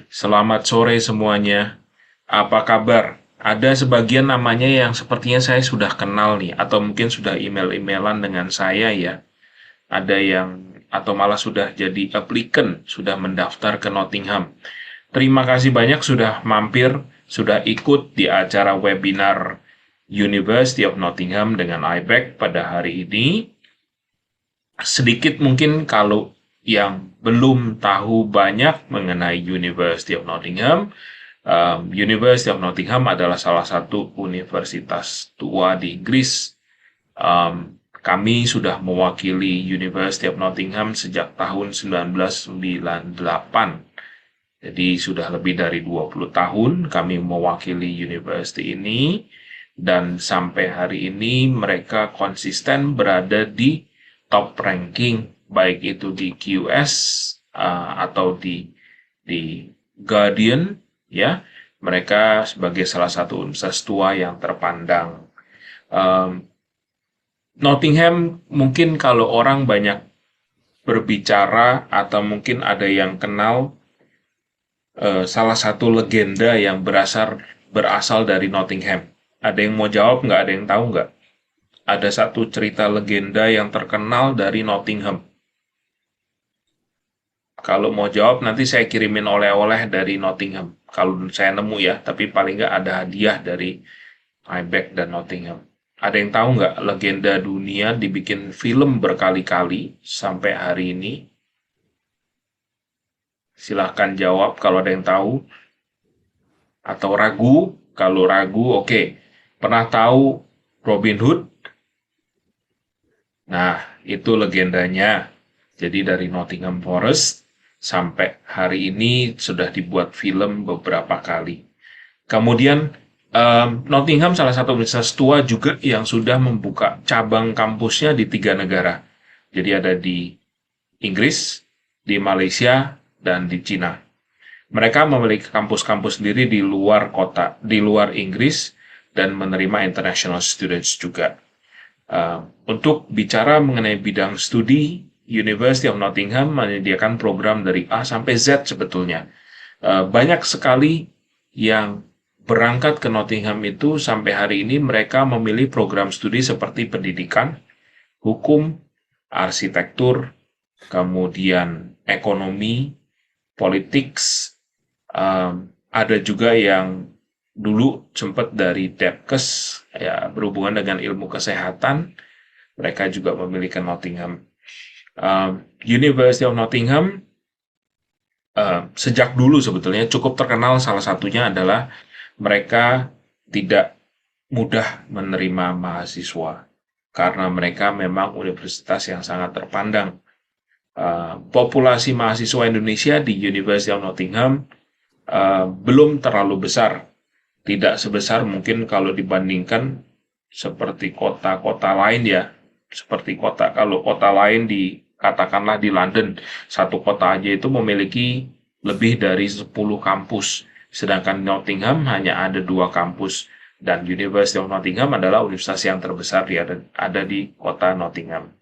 Selamat sore semuanya. Apa kabar? Ada sebagian namanya yang sepertinya saya sudah kenal nih, atau mungkin sudah email-emailan dengan saya ya. Ada yang, atau malah sudah jadi applicant, sudah mendaftar ke Nottingham. Terima kasih banyak sudah mampir, sudah ikut di acara webinar University of Nottingham dengan IBEC pada hari ini. Sedikit mungkin kalau yang belum tahu banyak mengenai University of Nottingham, University of Nottingham adalah salah satu universitas tua di Inggris. Kami sudah mewakili University of Nottingham sejak tahun 1998. Jadi sudah lebih dari 20 tahun kami mewakili university ini, dan sampai hari ini mereka konsisten berada di top ranking, baik itu di QS atau di Guardian, ya. Mereka sebagai salah satu universitas tua yang terpandang. Nottingham, mungkin kalau orang banyak berbicara atau mungkin ada yang kenal salah satu legenda yang berasal dari Nottingham. Ada yang mau jawab nggak? Ada yang tahu nggak? Ada satu cerita legenda yang terkenal dari Nottingham. Kalau mau jawab, nanti saya kirimin oleh-oleh dari Nottingham. Kalau saya nemu ya, tapi paling nggak ada hadiah dari IBEC dan Nottingham. Ada yang tahu nggak legenda dunia dibikin film berkali-kali sampai hari ini? Silahkan jawab kalau ada yang tahu. Atau ragu? Kalau ragu, oke. Pernah tahu Robin Hood? Nah, itu legendanya. Jadi dari Nottingham Forest sampai hari ini sudah dibuat film beberapa kali. Kemudian Nottingham salah satu universitas tua juga yang sudah membuka cabang kampusnya di 3 negara. Jadi ada di Inggris, di Malaysia, dan di Cina. Mereka memiliki kampus-kampus sendiri di luar kota, di luar Inggris, dan menerima international students juga. Untuk bicara mengenai bidang studi, University of Nottingham menyediakan program dari A sampai Z sebetulnya. Banyak sekali yang berangkat ke Nottingham itu sampai hari ini mereka memilih program studi seperti pendidikan, hukum, arsitektur, kemudian ekonomi, politik. Ada juga yang dulu sempat dari Depkes, ya, berhubungan dengan ilmu kesehatan. Mereka juga memiliki Nottingham. University of Nottingham sejak dulu sebetulnya cukup terkenal, salah satunya adalah mereka tidak mudah menerima mahasiswa karena mereka memang universitas yang sangat terpandang. Populasi mahasiswa Indonesia di University of Nottingham belum terlalu besar, tidak sebesar mungkin kalau dibandingkan seperti kota-kota lain ya, seperti kalau kota lain katakanlah di London, satu kota aja itu memiliki lebih dari 10 kampus, sedangkan Nottingham hanya ada 2 kampus, dan University of Nottingham adalah universitas yang terbesar ada di kota Nottingham.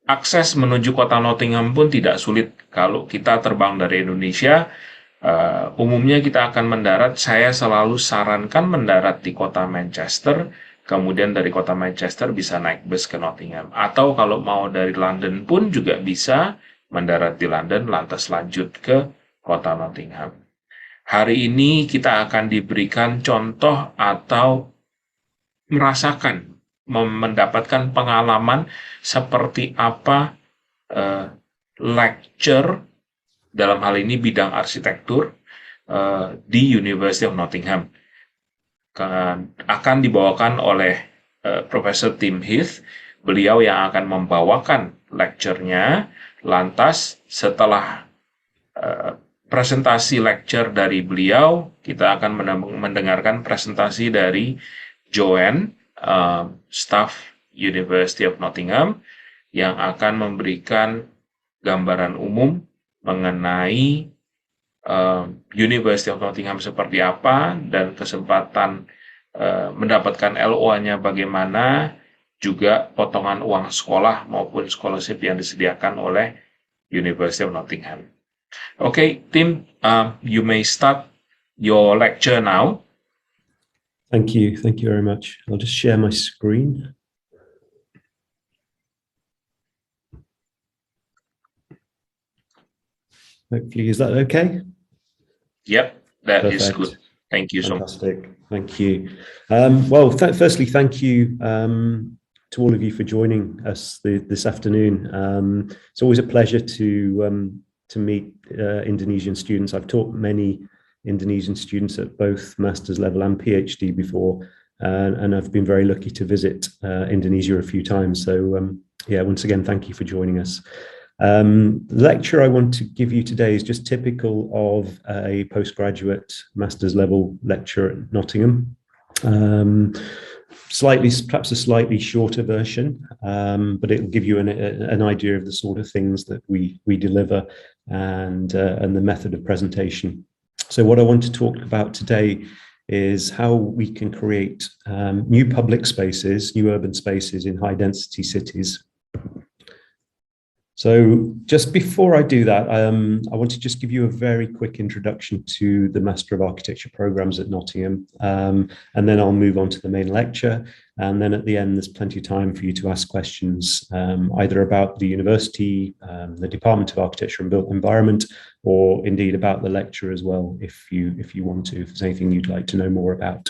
Akses menuju kota Nottingham pun tidak sulit. Kalau kita terbang dari Indonesia, umumnya kita akan mendarat, saya selalu sarankan mendarat di kota Manchester, kemudian dari kota Manchester bisa naik bus ke Nottingham. Atau kalau mau dari London pun juga bisa mendarat di London, lantas lanjut ke kota Nottingham. Hari ini kita akan diberikan contoh atau mendapatkan pengalaman seperti apa lecture dalam hal ini bidang arsitektur di University of Nottingham. Akan dibawakan oleh Profesor Tim Heath. Beliau yang akan membawakan lecture-nya. Lantas setelah presentasi lecture dari beliau, kita akan mendengarkan presentasi dari Joanne, staff University of Nottingham, yang akan memberikan gambaran umum mengenai University of Nottingham seperti apa, dan kesempatan mendapatkan LOA-nya bagaimana, juga potongan uang sekolah maupun scholarship yang disediakan oleh University of Nottingham. Okay, Tim, you may start your lecture now. Thank you very much. I'll just share my screen. Hopefully, is that okay? Yep, that Perfect. is good. Thank you so much. Fantastic. Thank you. Well, firstly, thank you to all of you for joining us this afternoon. It's always a pleasure to meet Indonesian students. I've taught many Indonesian students at both master's level and PhD before, and I've been very lucky to visit Indonesia a few times. So yeah, once again, thank you for joining us. The lecture I want to give you today is just typical of a postgraduate master's level lecture at Nottingham. Perhaps a slightly shorter version, but it'll give you an idea of the sort of things that we deliver and the method of presentation. So what I want to talk about today is how we can create new public spaces, new urban spaces in high density cities. So just before I do that, I want to just give you a very quick introduction to the Master of Architecture programs at Nottingham, and then I'll move on to the main lecture. And then at the end, there's plenty of time for you to ask questions, either about the university, the Department of Architecture and Built Environment, or indeed about the lecture as well, if you want to, if there's anything you'd like to know more about.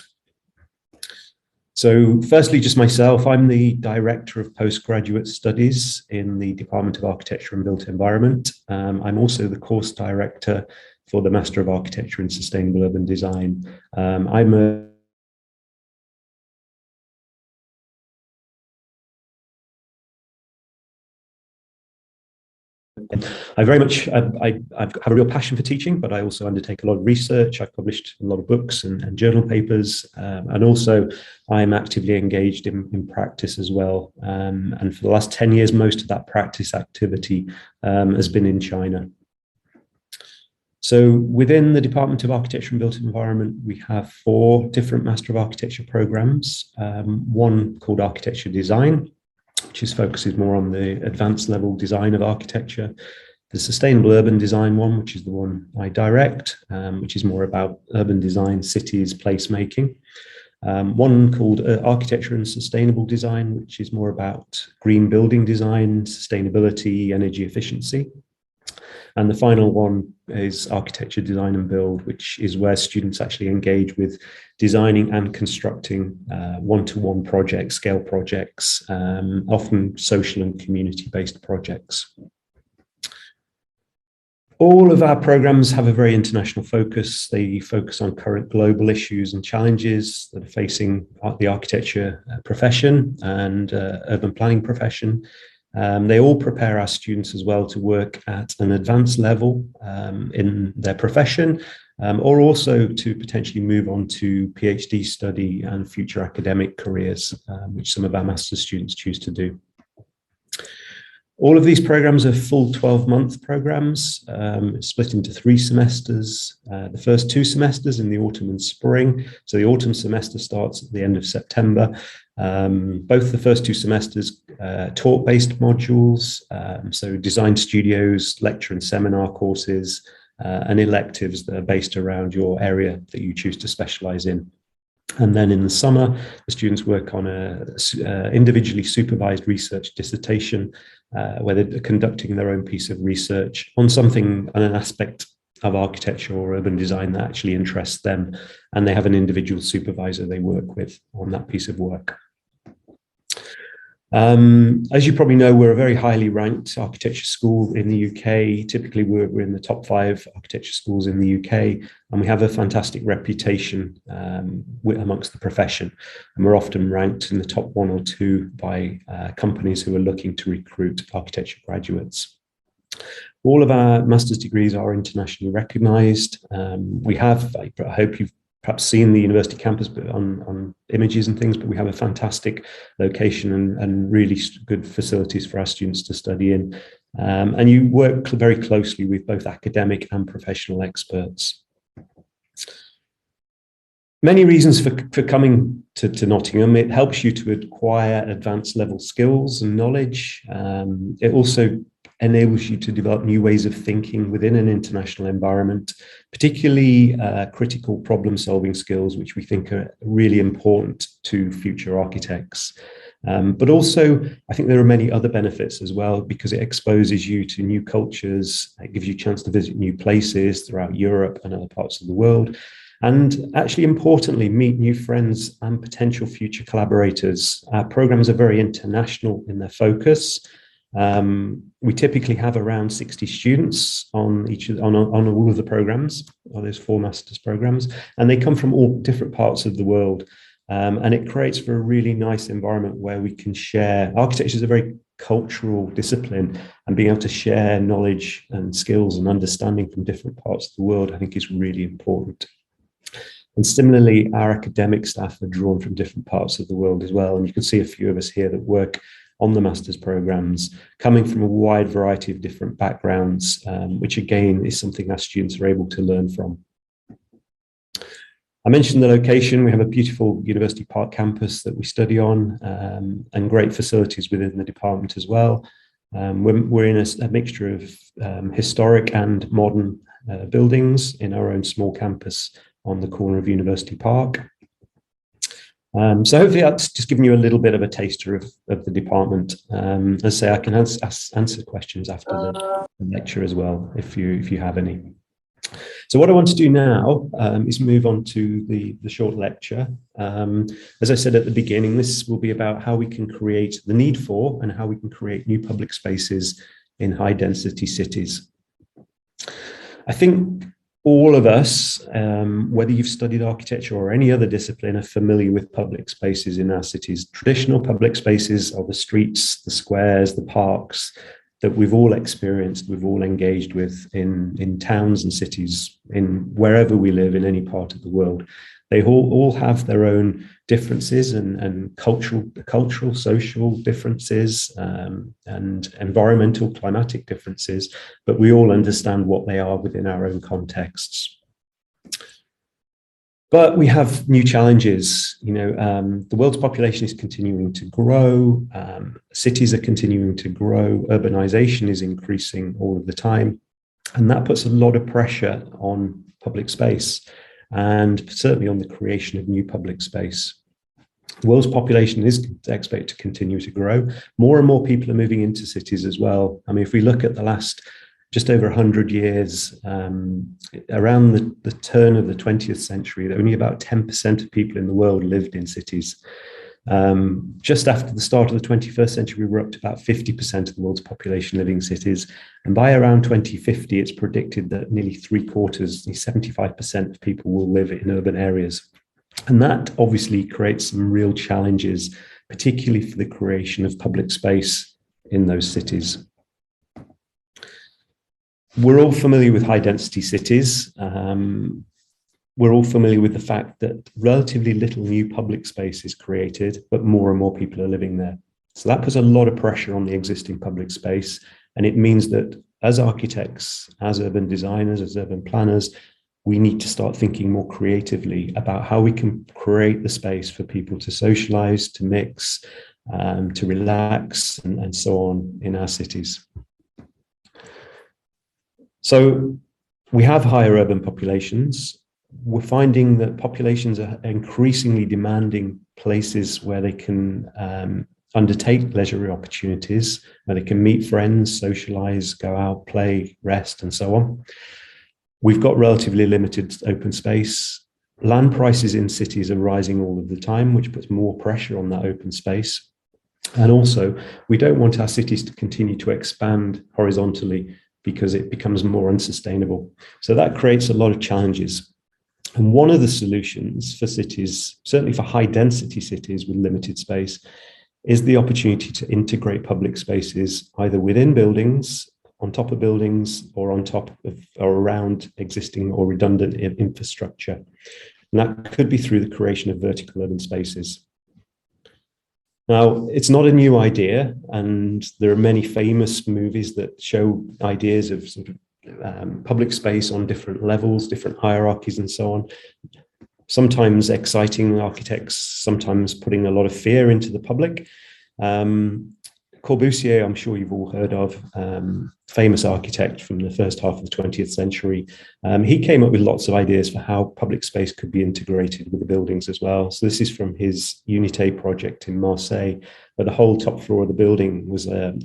So firstly, just myself, I'm the Director of Postgraduate Studies in the Department of Architecture and Built Environment. I'm also the Course Director for the Master of Architecture in Sustainable Urban Design. I have a real passion for teaching, but I also undertake a lot of research. I've published a lot of books and journal papers, and also I'm actively engaged in practice as well. And for the last 10 years, most of that practice activity has been in China. So within the Department of Architecture and Built Environment, we have 4 different Master of Architecture programs, one called Architecture Design, which focuses more on the advanced level design of architecture. The Sustainable Urban Design one, which is the one I direct, which is more about urban design, cities, placemaking. One called Architecture and Sustainable Design, which is more about green building design, sustainability, energy efficiency. And the final one is Architecture, Design and Build, which is where students actually engage with designing and constructing one-to-one projects, scale projects, often social and community-based projects. All of our programs have a very international focus. They focus on current global issues and challenges that are facing the architecture profession and urban planning profession. They all prepare our students as well to work at an advanced level in their profession, or also to potentially move on to PhD study and future academic careers, which some of our master's students choose to do. All of these programs are full 12-month programs, split into 3 semesters. The first 2 semesters in the autumn and spring. So the autumn semester starts at the end of September. Both the first 2 semesters talk-based modules, so design studios, lecture and seminar courses, and electives that are based around your area that you choose to specialize in. And then in the summer, the students work on a individually supervised research dissertation, where they're conducting their own piece of research on something, on an aspect of architecture or urban design that actually interests them. And they have an individual supervisor they work with on that piece of work. As you probably know, we're a very highly ranked architecture school in the UK. Typically, we're in the top 5 architecture schools in the UK, and we have a fantastic reputation amongst the profession. And we're often ranked in the top 1 or 2 by companies who are looking to recruit architecture graduates. All of our master's degrees are internationally recognized. I hope you've perhaps seen the university campus on images and things, but we have a fantastic location and really good facilities for our students to study in. And you work very closely with both academic and professional experts. Many reasons for coming to Nottingham. It helps you to acquire advanced level skills and knowledge. It also enables you to develop new ways of thinking within an international environment, particularly critical problem-solving skills, which we think are really important to future architects. But also, I think there are many other benefits as well, because it exposes you to new cultures, it gives you a chance to visit new places throughout Europe and other parts of the world, and actually, importantly, meet new friends and potential future collaborators. Our programs are very international in their focus. We typically have around 60 students on all of the programs, or those 4 master's programs, and they come from all different parts of the world. And it creates for a really nice environment where we can share. Architecture is a very cultural discipline, and being able to share knowledge and skills and understanding from different parts of the world, I think, is really important. And similarly, our academic staff are drawn from different parts of the world as well. And you can see a few of us here that work on the master's programs, coming from a wide variety of different backgrounds, which again is something our students are able to learn from. I mentioned the location. We have a beautiful University Park campus that we study on, and great facilities within the department as well. We're in a mixture of historic and modern buildings in our own small campus on the corner of University Park. So hopefully that's just given you a little bit of a taster of the department. As I say, I can answer questions after the lecture as well, if you have any. So what I want to do now is move on to the short lecture. As I said at the beginning, this will be about how we can create the need for and how we can create new public spaces in high density cities. I think all of us, whether you've studied architecture or any other discipline, are familiar with public spaces in our cities. Traditional public spaces are the streets, the squares, the parks that we've all experienced, we've all engaged with in towns and cities, in wherever we live in any part of the world. They all have their own differences and cultural, social differences, and environmental, climatic differences, but we all understand what they are within our own contexts. But we have new challenges. The world's population is continuing to grow. Cities are continuing to grow. Urbanization is increasing all of the time. And that puts a lot of pressure on public space, and certainly on the creation of new public space. The world's population is expected to continue to grow. More and more people are moving into cities as well. I mean, if we look at the last just over 100 years, around the turn of the 20th century, only about 10% of people in the world lived in cities. Just after the start of the 21st century, we were up to about 50% of the world's population living in cities. And by around 2050, it's predicted that nearly 3/4, 75% of people will live in urban areas. And that obviously creates some real challenges, particularly for the creation of public space in those cities. We're all familiar with high density cities. We're all familiar with the fact that relatively little new public space is created, but more and more people are living there. So that puts a lot of pressure on the existing public space. And it means that as architects, as urban designers, as urban planners, we need to start thinking more creatively about how we can create the space for people to socialize, to mix, to relax, and so on in our cities. So we have higher urban populations. We're finding that populations are increasingly demanding places where they can undertake leisure opportunities, where they can meet friends, socialize, go out, play, rest, and so on. We've got relatively limited open space. Land prices in cities are rising all of the time, which puts more pressure on that open space. And also, we don't want our cities to continue to expand horizontally because it becomes more unsustainable. So that creates a lot of challenges. And one of the solutions for cities, certainly for high density cities with limited space, is the opportunity to integrate public spaces either within buildings, on top of buildings, or on top of or around existing or redundant infrastructure. And that could be through the creation of vertical urban spaces. Now, it's not a new idea, and there are many famous movies that show ideas of sort of public space on different levels, different hierarchies, and so on. Sometimes exciting architects, sometimes putting a lot of fear into the public. Corbusier, I'm sure you've all heard of, famous architect from the first half of the 20th century. He came up with lots of ideas for how public space could be integrated with the buildings as well. So this is from his Unité project in Marseille, where the whole top floor of the building was a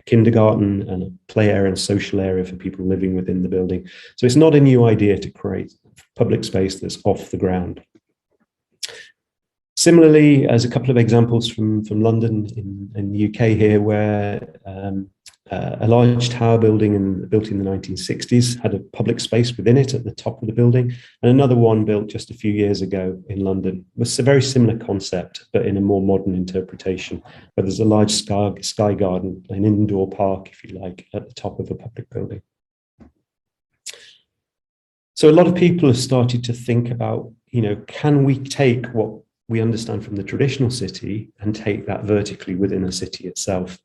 kindergarten and a play area and social area for people living within the building. So it's not a new idea to create public space that's off the ground. Similarly, as a couple of examples from London in the UK here, where a large tower building built in the 1960s had a public space within it at the top of the building, and another one built just a few years ago in London was a very similar concept, but in a more modern interpretation, where there's a large sky garden, an indoor park, if you like, at the top of a public building. So a lot of people have started to think about, can we take what we understand from the traditional city and take that vertically within a city itself?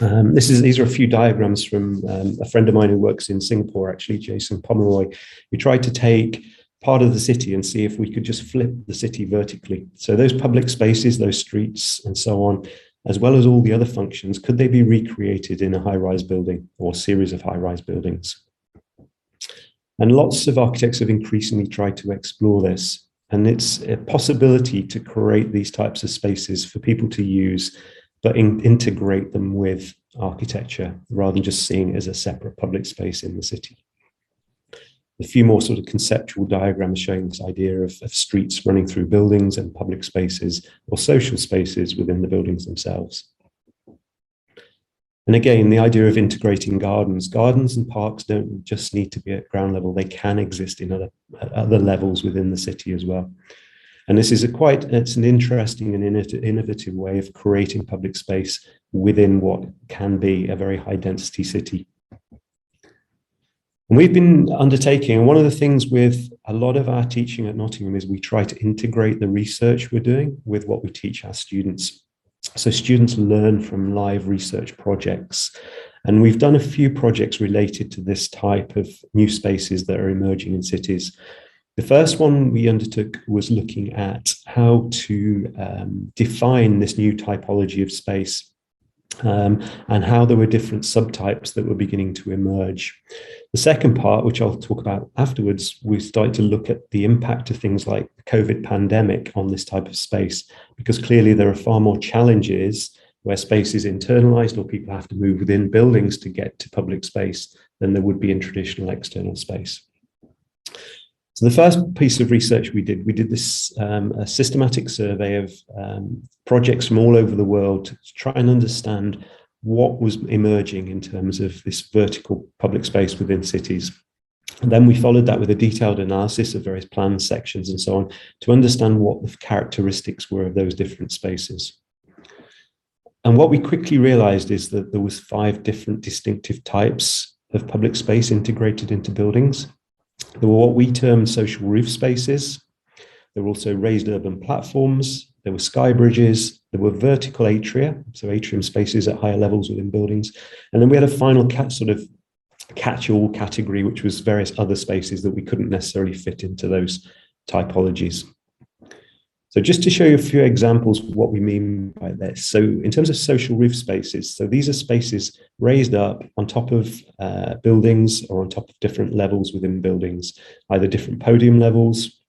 These are a few diagrams from a friend of mine who works in Singapore, actually, Jason Pomeroy, who tried to take part of the city and see if we could just flip the city vertically. So those public spaces, those streets and so on, as well as all the other functions, could they be recreated in a high-rise building or series of high-rise buildings? And lots of architects have increasingly tried to explore this. And it's a possibility to create these types of spaces for people to use, but integrate them with architecture rather than just seeing it as a separate public space in the city. A few more sort of conceptual diagrams showing this idea of streets running through buildings and public spaces or social spaces within the buildings themselves. And again, the idea of integrating gardens and parks don't just need to be at ground level. They can exist in other levels within the city as well. And this is it's an interesting and innovative way of creating public space within what can be a very high density city. And we've been undertaking, and one of the things with a lot of our teaching at Nottingham is we try to integrate the research we're doing with what we teach our students. So students learn from live research projects. And we've done a few projects related to this type of new spaces that are emerging in cities. The first one we undertook was looking at how to define this new typology of space and how there were different subtypes that were beginning to emerge. The second part, which I'll talk about afterwards, we started to look at the impact of things like the COVID pandemic on this type of space, because clearly there are far more challenges where space is internalized or people have to move within buildings to get to public space than there would be in traditional external space. So the first piece of research we did this a systematic survey of projects from all over the world to try and understand what was emerging in terms of this vertical public space within cities. And then we followed that with a detailed analysis of various plans, sections, and so on, to understand what the characteristics were of those different spaces. And what we quickly realized is that there was 5 different distinctive types of public space integrated into buildings. There were what we termed social roof spaces. There were also raised urban platforms. There were sky bridges. There were vertical atria, so atrium spaces at higher levels within buildings. And then we had a final sort of catch-all category, which was various other spaces that we couldn't necessarily fit into those typologies. So just to show you a few examples of what we mean by this. So in terms of social roof spaces, so these are spaces raised up on top of buildings or on top of different levels within buildings, either different podium levels,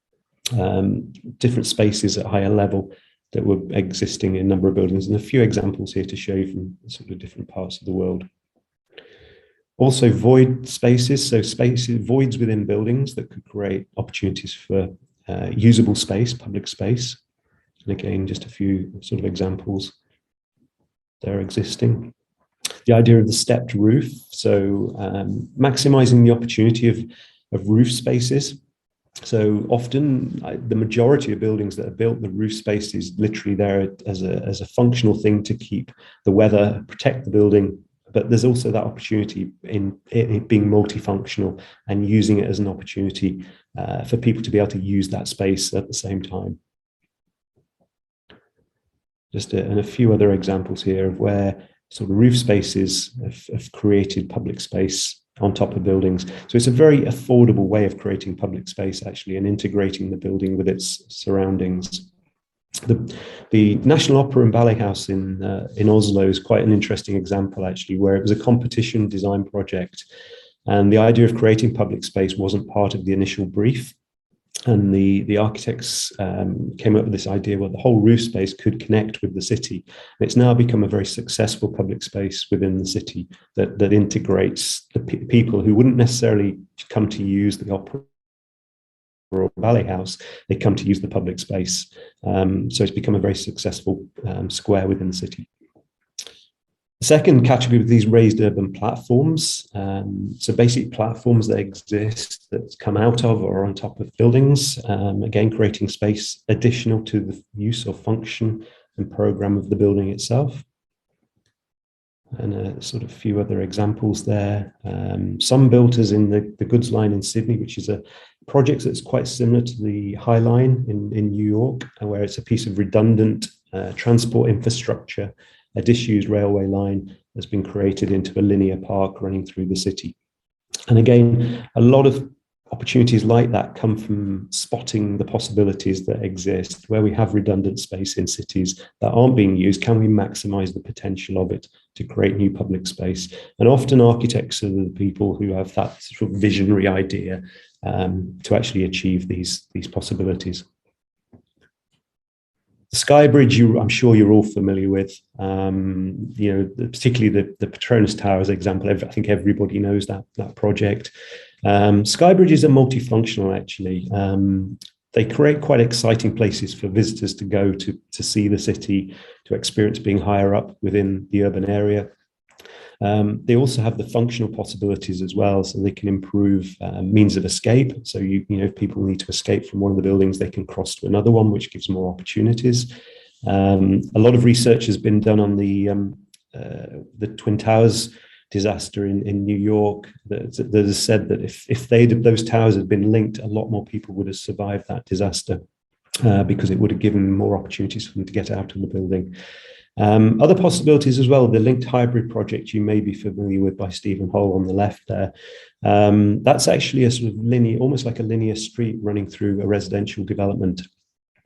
different spaces at higher level that were existing in a number of buildings, and a few examples here to show you from sort of different parts of the world. Also void spaces, so voids within buildings that could create opportunities for usable space, public space. And again, just a few sort of examples there existing. The idea of the stepped roof, so maximizing the opportunity of roof spaces. So often the majority of buildings that are built, the roof space is literally there as a functional thing to keep the weather, protect the building. But there's also that opportunity in it being multifunctional and using it as an opportunity for people to be able to use that space at the same time. And a few other examples here of where sort of roof spaces have created public space on top of buildings. So it's a very affordable way of creating public space, actually, and integrating the building with its surroundings. The National Opera and Ballet House in Oslo is quite an interesting example, actually, where it was a competition design project. And the idea of creating public space wasn't part of the initial brief. And the architects came up with this idea where the whole roof space could connect with the city. And it's now become a very successful public space within the city that integrates the people who wouldn't necessarily come to use the opera or ballet house. They come to use the public space. So it's become a very successful square within the city. The second category of these raised urban platforms. So basically platforms that exist that come out of or on top of buildings, again, creating space additional to the use or function and program of the building itself. And a sort of few other examples there. Some built as in the Goods Line in Sydney, which is a project that's quite similar to the High Line in New York, where it's a piece of redundant transport infrastructure, a disused railway line that's been created into a linear park running through the city. And again, a lot of opportunities like that come from spotting the possibilities that exist. Where we have redundant space in cities that aren't being used, can we maximize the potential of it to create new public space? And often architects are the people who have that sort of visionary idea to actually achieve these possibilities. The Sky Bridge, I'm sure you're all familiar with, particularly the Petronas Towers example. I think everybody knows that project. Sky Bridges are multifunctional, actually. They create quite exciting places for visitors to go to see the city, to experience being higher up within the urban area. They also have the functional possibilities as well, so they can improve means of escape. So if people need to escape from one of the buildings, they can cross to another one, which gives more opportunities. A lot of research has been done on the Twin Towers disaster in New York that has said that if those towers had been linked, a lot more people would have survived that disaster because it would have given more opportunities for them to get out of the building. Other possibilities as well, the linked hybrid project you may be familiar with by Stephen Hull on the left there. That's actually a sort of linear, almost like a linear street running through a residential development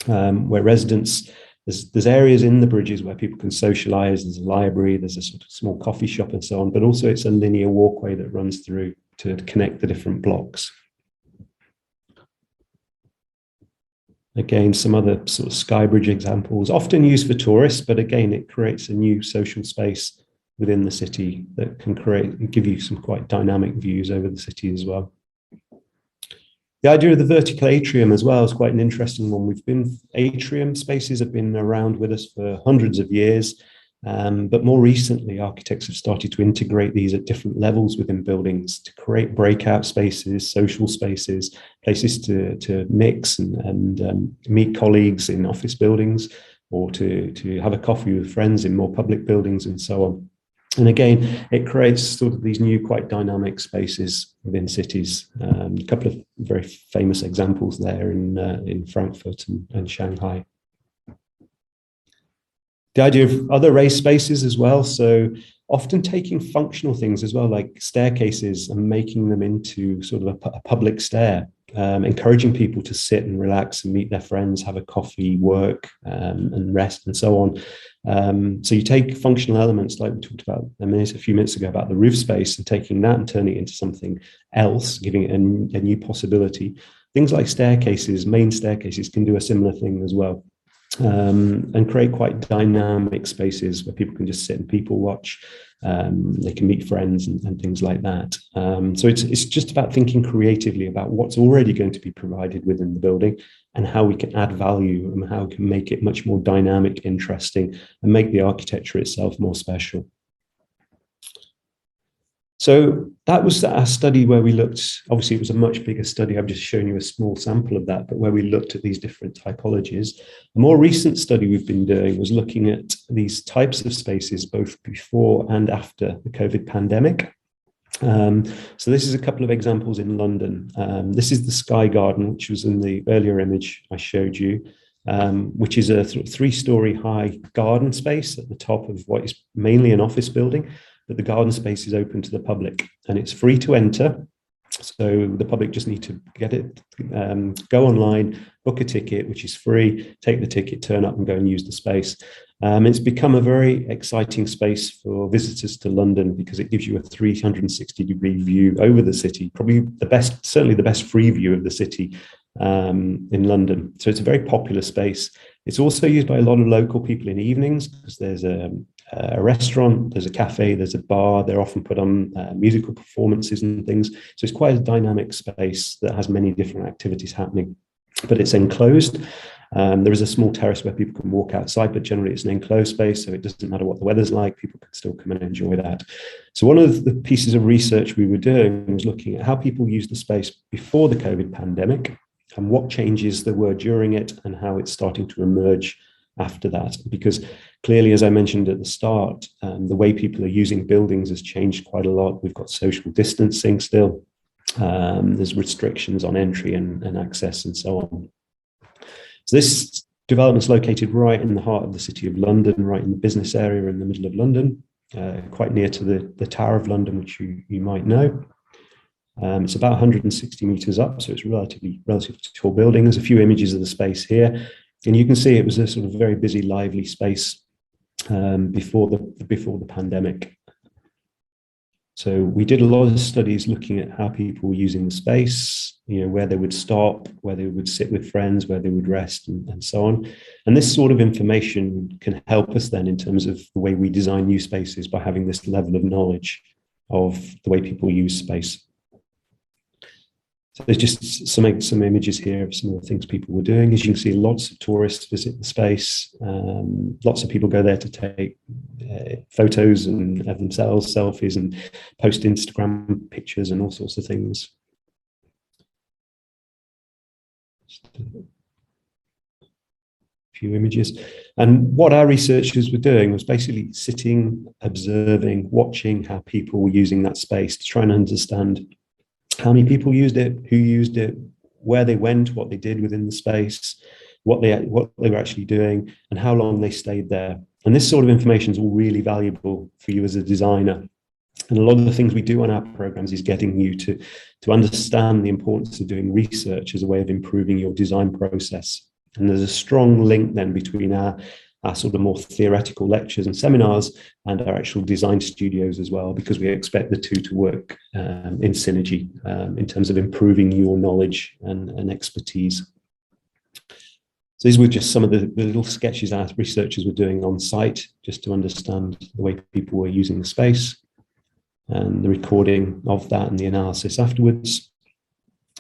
where residents, there's areas in the bridges where people can socialize, there's a library, there's a sort of small coffee shop and so on, but also it's a linear walkway that runs through to connect the different blocks. Again, some other sort of Skybridge examples, often used for tourists, but again, it creates a new social space within the city that can give you some quite dynamic views over the city as well. The idea of the vertical atrium as well is quite an interesting one. Atrium spaces have been around with us for hundreds of years, but more recently, architects have started to integrate these at different levels within buildings to create breakout spaces, social spaces, places to mix and meet colleagues in office buildings, or to have a coffee with friends in more public buildings and so on. And again, it creates sort of these new, quite dynamic spaces within cities. A couple of very famous examples there in Frankfurt and Shanghai. The idea of other raised spaces as well. So often taking functional things as well, like staircases, and making them into sort of a public stair, encouraging people to sit and relax and meet their friends, have a coffee, work, and rest and so on. So you take functional elements like we talked about a few minutes ago about the roof space, and taking that and turning it into something else, giving it a new possibility. Things like staircases, main staircases, can do a similar thing as well. And create quite dynamic spaces where people can just sit and people watch. They can meet friends and things like that. So it's just about thinking creatively about what's already going to be provided within the building and how we can add value and how we can make it much more dynamic, interesting, and make the architecture itself more special. So that was our study where we looked, obviously it was a much bigger study, I've just shown you a small sample of that, but where we looked at these different typologies. A more recent study we've been doing was looking at these types of spaces both before and after the COVID pandemic. So this is a couple of examples in London. This is the Sky Garden, which was in the earlier image I showed you, which is a sort of 3-story high garden space at the top of what is mainly an office building. But the garden space is open to the public and it's free to enter. So the public just need to get it, go online, book a ticket, which is free, take the ticket, turn up and go and use the space. It's become a very exciting space for visitors to London because it gives you a 360-degree view over the city, probably the best, certainly the best free view of the city in London. So it's a very popular space. It's also used by a lot of local people in evenings because there's a restaurant, there's a cafe, there's a bar. They're often put on musical performances and things. So it's quite a dynamic space that has many different activities happening, but it's enclosed. There is a small terrace where people can walk outside, but generally it's an enclosed space, so it doesn't matter what the weather's like, people can still come and enjoy that. So one of the pieces of research we were doing was looking at how people used the space before the COVID pandemic and what changes there were during it and how it's starting to emerge after that. Because clearly, as I mentioned at the start, the way people are using buildings has changed quite a lot. We've got social distancing still. There's restrictions on entry and access and so on. So this development's located right in the heart of the City of London, right in the business area in the middle of London, quite near to the Tower of London, which you might know. It's about 160 meters up, so it's a relatively tall building. There's a few images of the space here, and you can see it was a sort of very busy, lively space before the pandemic. So we did a lot of studies looking at how people were using the space, where they would stop, where they would sit with friends, where they would rest, and so on. And this sort of information can help us then in terms of the way we design new spaces by having this level of knowledge of the way people use space. So there's just some images here of some of the things people were doing. As you can see, lots of tourists visit the space. Lots of people go there to take photos of themselves, selfies, and post Instagram pictures and all sorts of things. Just a few images. And what our researchers were doing was basically sitting, observing, watching how people were using that space to try and understand how many people used it, who used it, where they went, what they did within the space, what they were actually doing, and how long they stayed there. And this sort of information is all really valuable for you as a designer. And a lot of the things we do on our programs is getting you to understand the importance of doing research as a way of improving your design process. And there's a strong link then between our sort of more theoretical lectures and seminars and our actual design studios as well, because we expect the two to work in synergy in terms of improving your knowledge and expertise. So these were just some of the little sketches our researchers were doing on site, just to understand the way people were using the space and the recording of that and the analysis afterwards.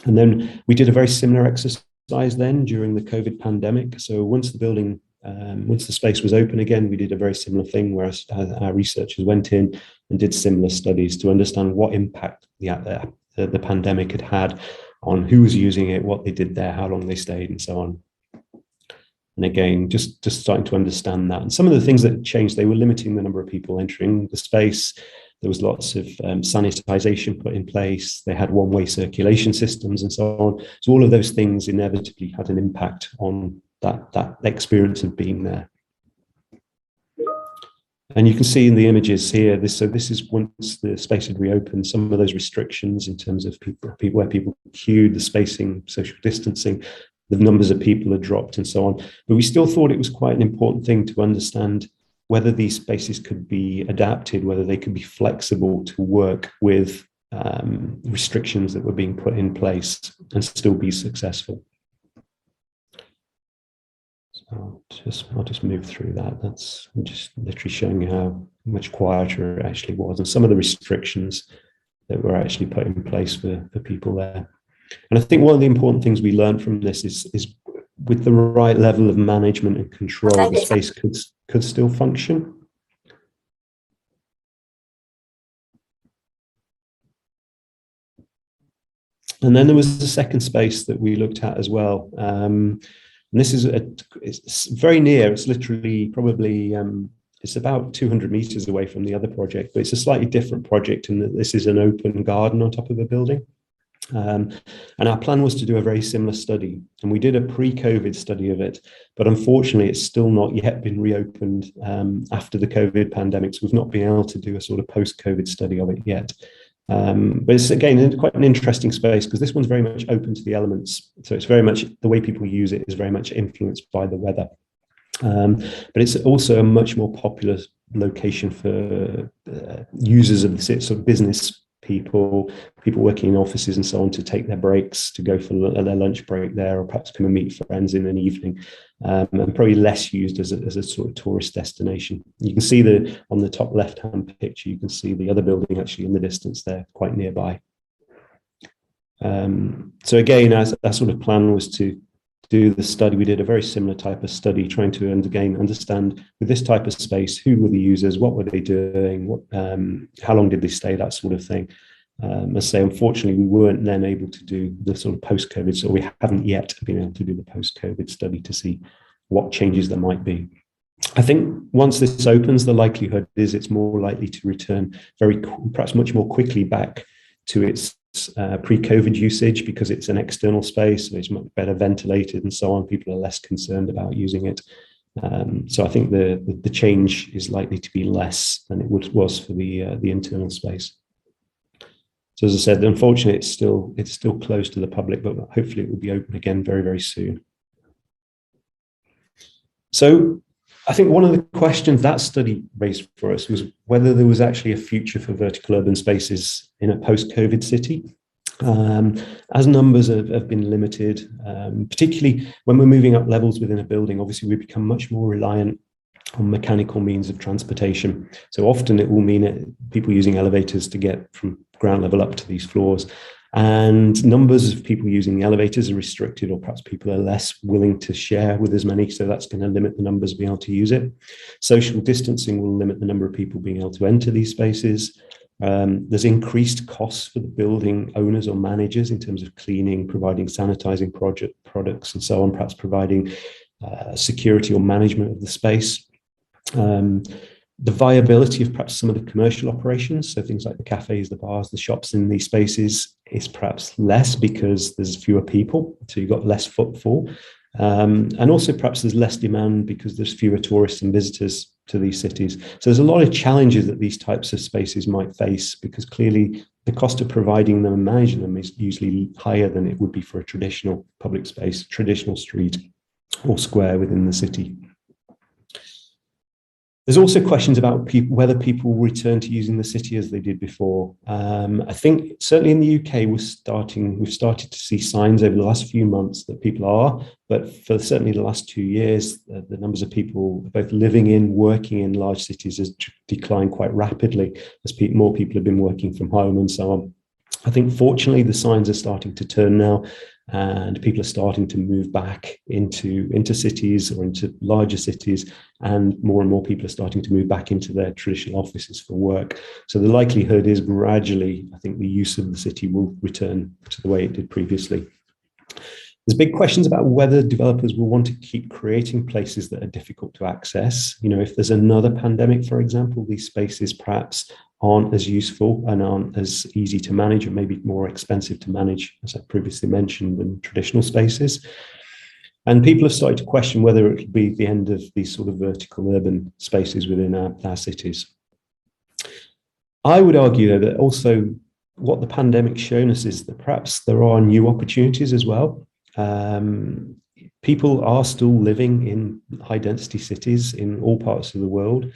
And then we did a very similar exercise then during the COVID pandemic. So once the space was open again, we did a very similar thing where our researchers went in and did similar studies to understand what impact the pandemic had had on who was using it, what they did there, how long they stayed, and so on. And again, just starting to understand that. And some of the things that changed, they were limiting the number of people entering the space. There was lots of sanitization put in place. They had one-way circulation systems and so on. So all of those things inevitably had an impact on that experience of being there. And you can see in the images here, this is once the space had reopened, some of those restrictions in terms of people where people queued, the spacing, social distancing, the numbers of people had dropped and so on. But we still thought it was quite an important thing to understand whether these spaces could be adapted, whether they could be flexible to work with restrictions that were being put in place and still be successful. I'll just move through that. That's just literally showing you how much quieter it actually was and some of the restrictions that were actually put in place for people there. And I think one of the important things we learned from this is with the right level of management and control, the space could still function. And then there was the second space that we looked at as well. And this is it's very near. It's literally probably it's about 200 meters away from the other project, but it's a slightly different project in that this is an open garden on top of a building. And our plan was to do a very similar study, and we did a pre-COVID study of it, but unfortunately it's still not yet been reopened after the COVID pandemic, so we've not been able to do a sort of post-COVID study of it yet. But it's, again, quite an interesting space because this one's very much open to the elements. So it's very much, the way people use it is very much influenced by the weather. But it's also a much more popular location for users of the city, sort of business people working in offices and so on, to take their breaks, to go for their lunch break there, or perhaps come and meet friends in an evening, and probably less used as a sort of tourist destination. You can see on the top left-hand picture, you can see the other building actually in the distance there, quite nearby. So again, our sort of plan was to do the study. We did a very similar type of study, trying to again understand, with this type of space, who were the users, what were they doing, how long did they stay, that sort of thing. I say, unfortunately, we weren't then able to do the sort of post-COVID, so we haven't yet been able to do the post-COVID study to see what changes there might be. I think once this opens, the likelihood is it's more likely to return perhaps much more quickly back to its pre-COVID usage, because it's an external space, so it's much better ventilated and so on. People are less concerned about using it. So I think the change is likely to be less than it was for the internal space. So as I said, unfortunately, it's still closed to the public, but hopefully it will be open again very, very soon. So I think one of the questions that study raised for us was whether there was actually a future for vertical urban spaces in a post-COVID city. As numbers have been limited, particularly when we're moving up levels within a building, obviously we become much more reliant on mechanical means of transportation. So often it will mean people using elevators to get from ground level up to these floors. And numbers of people using elevators are restricted, or perhaps people are less willing to share with as many. So that's going to limit the numbers being able to use it. Social distancing will limit the number of people being able to enter these spaces. There's increased costs for the building owners or managers in terms of cleaning, providing sanitizing products and so on, perhaps providing security or management of the space. The viability of perhaps some of the commercial operations, so things like the cafes, the bars, the shops in these spaces, is perhaps less because there's fewer people, so you've got less footfall. And also perhaps there's less demand because there's fewer tourists and visitors to these cities. So there's a lot of challenges that these types of spaces might face, because clearly the cost of providing them and managing them is usually higher than it would be for a traditional public space, traditional street or square within the city. There's also questions about whether people will return to using the city as they did before. I think certainly in the UK, we've started to see signs over the last few months that people are, but for certainly the last 2 years, the numbers of people both living in, working in large cities has declined quite rapidly as more people have been working from home and so on. I think fortunately the signs are starting to turn now, and people are starting to move back into cities or into larger cities, and more people are starting to move back into their traditional offices for work. So the likelihood is gradually, I think the use of the city will return to the way it did previously. There's big questions about whether developers will want to keep creating places that are difficult to access. You know, if there's another pandemic, for example, these spaces perhaps aren't as useful and aren't as easy to manage, or maybe more expensive to manage, as I previously mentioned, than traditional spaces. And people have started to question whether it will be the end of these sort of vertical urban spaces within our cities. I would argue, though, that also what the pandemic's shown us is that perhaps there are new opportunities as well. People are still living in high density cities in all parts of the world.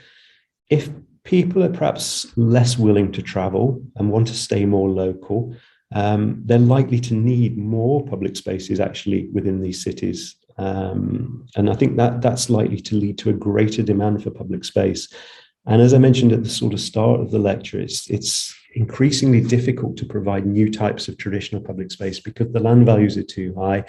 If people are perhaps less willing to travel and want to stay more local, they're likely to need more public spaces actually within these cities. And I think that's likely to lead to a greater demand for public space. And as I mentioned at the sort of start of the lecture, it's increasingly difficult to provide new types of traditional public space because the land values are too high.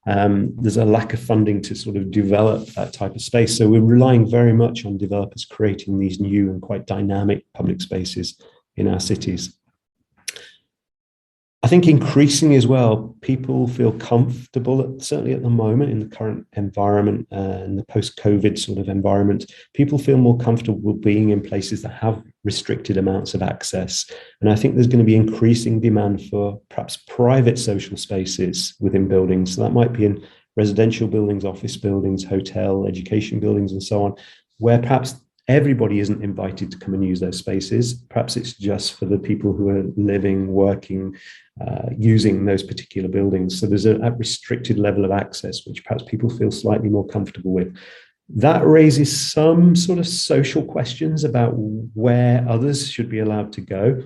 There's a lack of funding to sort of develop that type of space. So we're relying very much on developers creating these new and quite dynamic public spaces in our cities. I think increasingly as well, people feel comfortable, certainly at the moment in the current environment and the post-COVID sort of environment, people feel more comfortable being in places that have restricted amounts of access. And I think there's going to be increasing demand for perhaps private social spaces within buildings. So that might be in residential buildings, office buildings, hotel, education buildings, and so on, where perhaps everybody isn't invited to come and use those spaces. Perhaps it's just for the people who are living, working, using those particular buildings. So there's a restricted level of access, which perhaps people feel slightly more comfortable with. That raises some sort of social questions about where others should be allowed to go.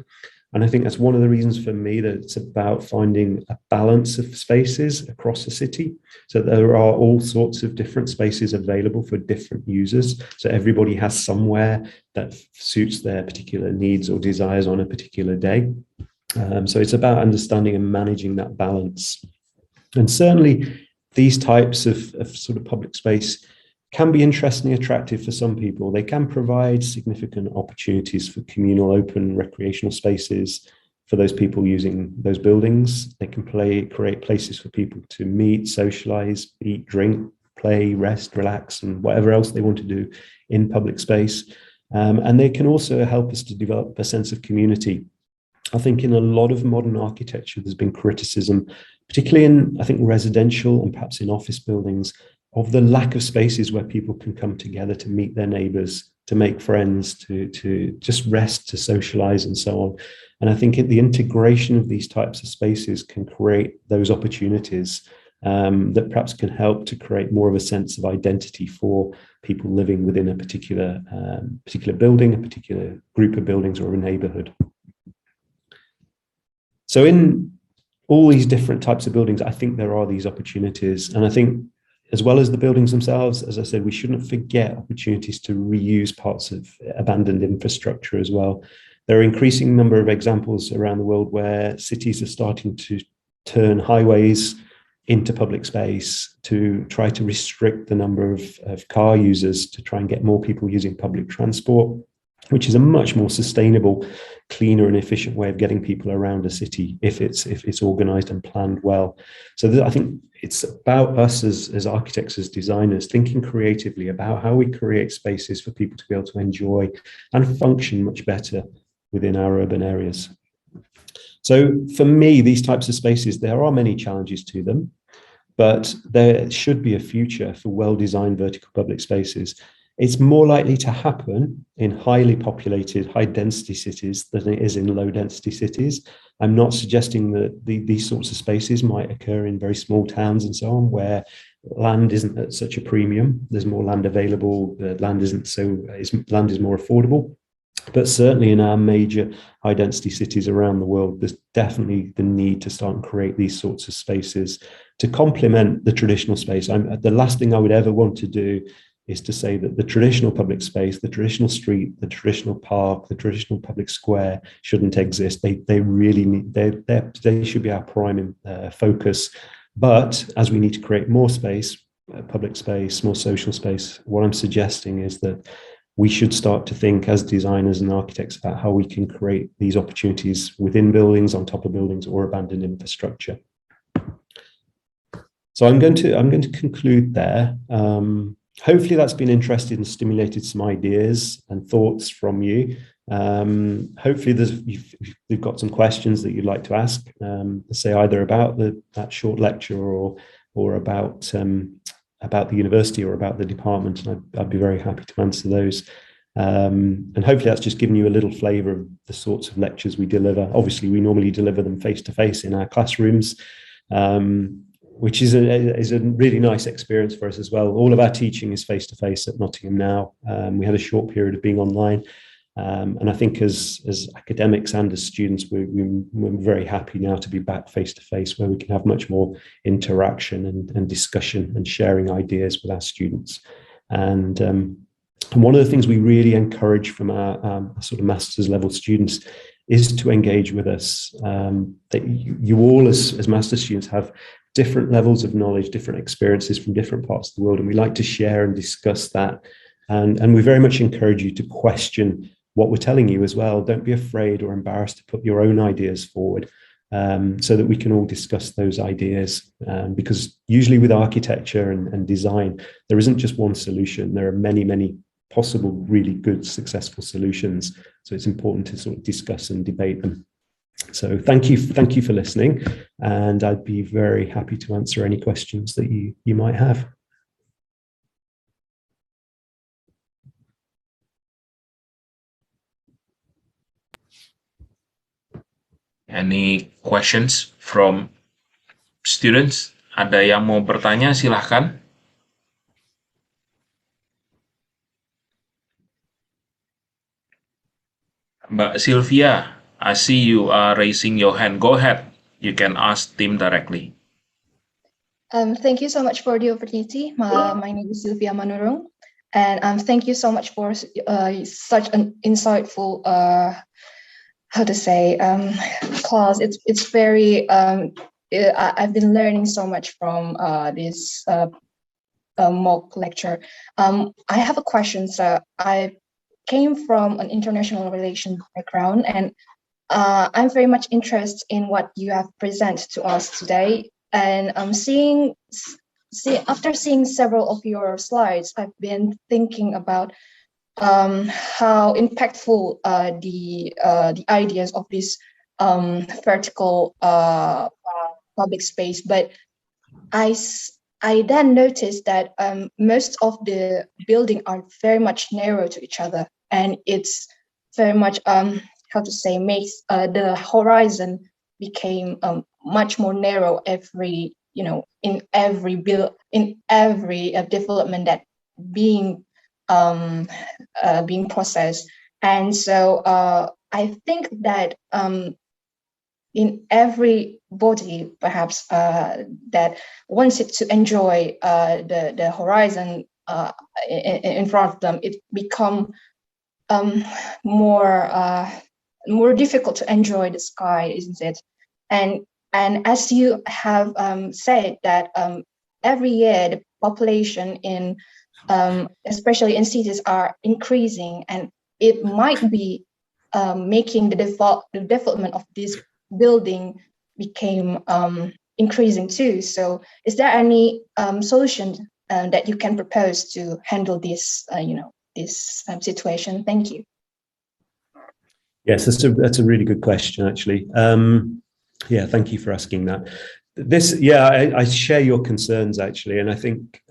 And I think that's one of the reasons for me that it's about finding a balance of spaces across the city. So there are all sorts of different spaces available for different users. So everybody has somewhere that suits their particular needs or desires on a particular day. So it's about understanding and managing that balance. And certainly these types of sort of public space can be interesting and attractive for some people. They can provide significant opportunities for communal open recreational spaces for those people using those buildings. They can create places for people to meet, socialize, eat, drink, play, rest, relax, and whatever else they want to do in public space. And they can also help us to develop a sense of community. I think in a lot of modern architecture, there's been criticism, particularly in, I think, residential and perhaps in office buildings, of the lack of spaces where people can come together to meet their neighbors, to make friends, to just rest, to socialize, and so on. And I think the integration of these types of spaces can create those opportunities that perhaps can help to create more of a sense of identity for people living within a particular building, a particular group of buildings, or a neighborhood. So in all these different types of buildings, I think there are these opportunities. And I think, as well as the buildings themselves, as I said, we shouldn't forget opportunities to reuse parts of abandoned infrastructure as well. There are increasing number of examples around the world where cities are starting to turn highways into public space to try to restrict the number of car users, to try and get more people using public transport, which is a much more sustainable, cleaner and efficient way of getting people around a city if it's organized and planned well. So I think it's about us as architects, as designers, thinking creatively about how we create spaces for people to be able to enjoy and function much better within our urban areas. So for me, these types of spaces, there are many challenges to them, but there should be a future for well-designed vertical public spaces. It's more likely to happen in highly populated, high-density cities than it is in low-density cities. I'm not suggesting that these sorts of spaces might occur in very small towns and so on, where land isn't at such a premium. There's more land available. The land is more affordable. But certainly in our major high-density cities around the world, there's definitely the need to start and create these sorts of spaces to complement the traditional space. The last thing I would ever want to do is to say that the traditional public space, the traditional street, the traditional park, the traditional public square shouldn't exist. They really need, they should be our prime focus. But as we need to create more space, public space, more social space, what I'm suggesting is that we should start to think as designers and architects about how we can create these opportunities within buildings, on top of buildings, or abandoned infrastructure. So I'm going to conclude there. Hopefully that's been interesting and stimulated some ideas and thoughts from you. Hopefully you've got some questions that you'd like to ask, say either about that short lecture or about the university or about the department, and I'd be very happy to answer those. And hopefully that's just given you a little flavour of the sorts of lectures we deliver. Obviously, we normally deliver them face-to-face in our classrooms, which is a really nice experience for us as well. All of our teaching is face-to-face at Nottingham now. We had a short period of being online. And I think as academics and as students, we're very happy now to be back face-to-face, where we can have much more interaction and discussion and sharing ideas with our students. And one of the things we really encourage from our sort of master's level students is to engage with us. That you all as master's students have different levels of knowledge, different experiences from different parts of the world, and we like to share and discuss that. And we very much encourage you to question what we're telling you as well. Don't be afraid or embarrassed to put your own ideas forward, so that we can all discuss those ideas. Because usually with architecture and design, there isn't just one solution. There are many, many possible really good, successful solutions. So it's important to sort of discuss and debate them. So thank you for listening, and I'd be very happy to answer any questions that you might have. Any questions from students? Ada yang mau bertanya, silahkan. Mbak Sylvia, I see you are raising your hand. Go ahead. You can ask Tim directly. Thank you so much for the opportunity. My name is Sylvia Manurung, and thank you so much for such an insightful, class. It's very. I've been learning so much from this mock lecture. I have a question. So I came from an international relations background, and I'm very much interested in what you have presented to us today. And after seeing several of your slides, I've been thinking about how impactful the ideas of this vertical public space. But I then noticed that most of the building are very much narrow to each other, and it's very much makes the horizon became much more narrow in every development that being processed. And so I think that in everybody perhaps that wants it to enjoy the horizon in front of them, it become more difficult to enjoy the sky, isn't it? And as you have said that every year the population in especially in cities are increasing, and it might be making the development of this building became increasing too. So is there any solution that you can propose to handle this this situation? Thank you. Yes, that's a really good question, actually. Yeah, thank you for asking that. I share your concerns, actually, and I think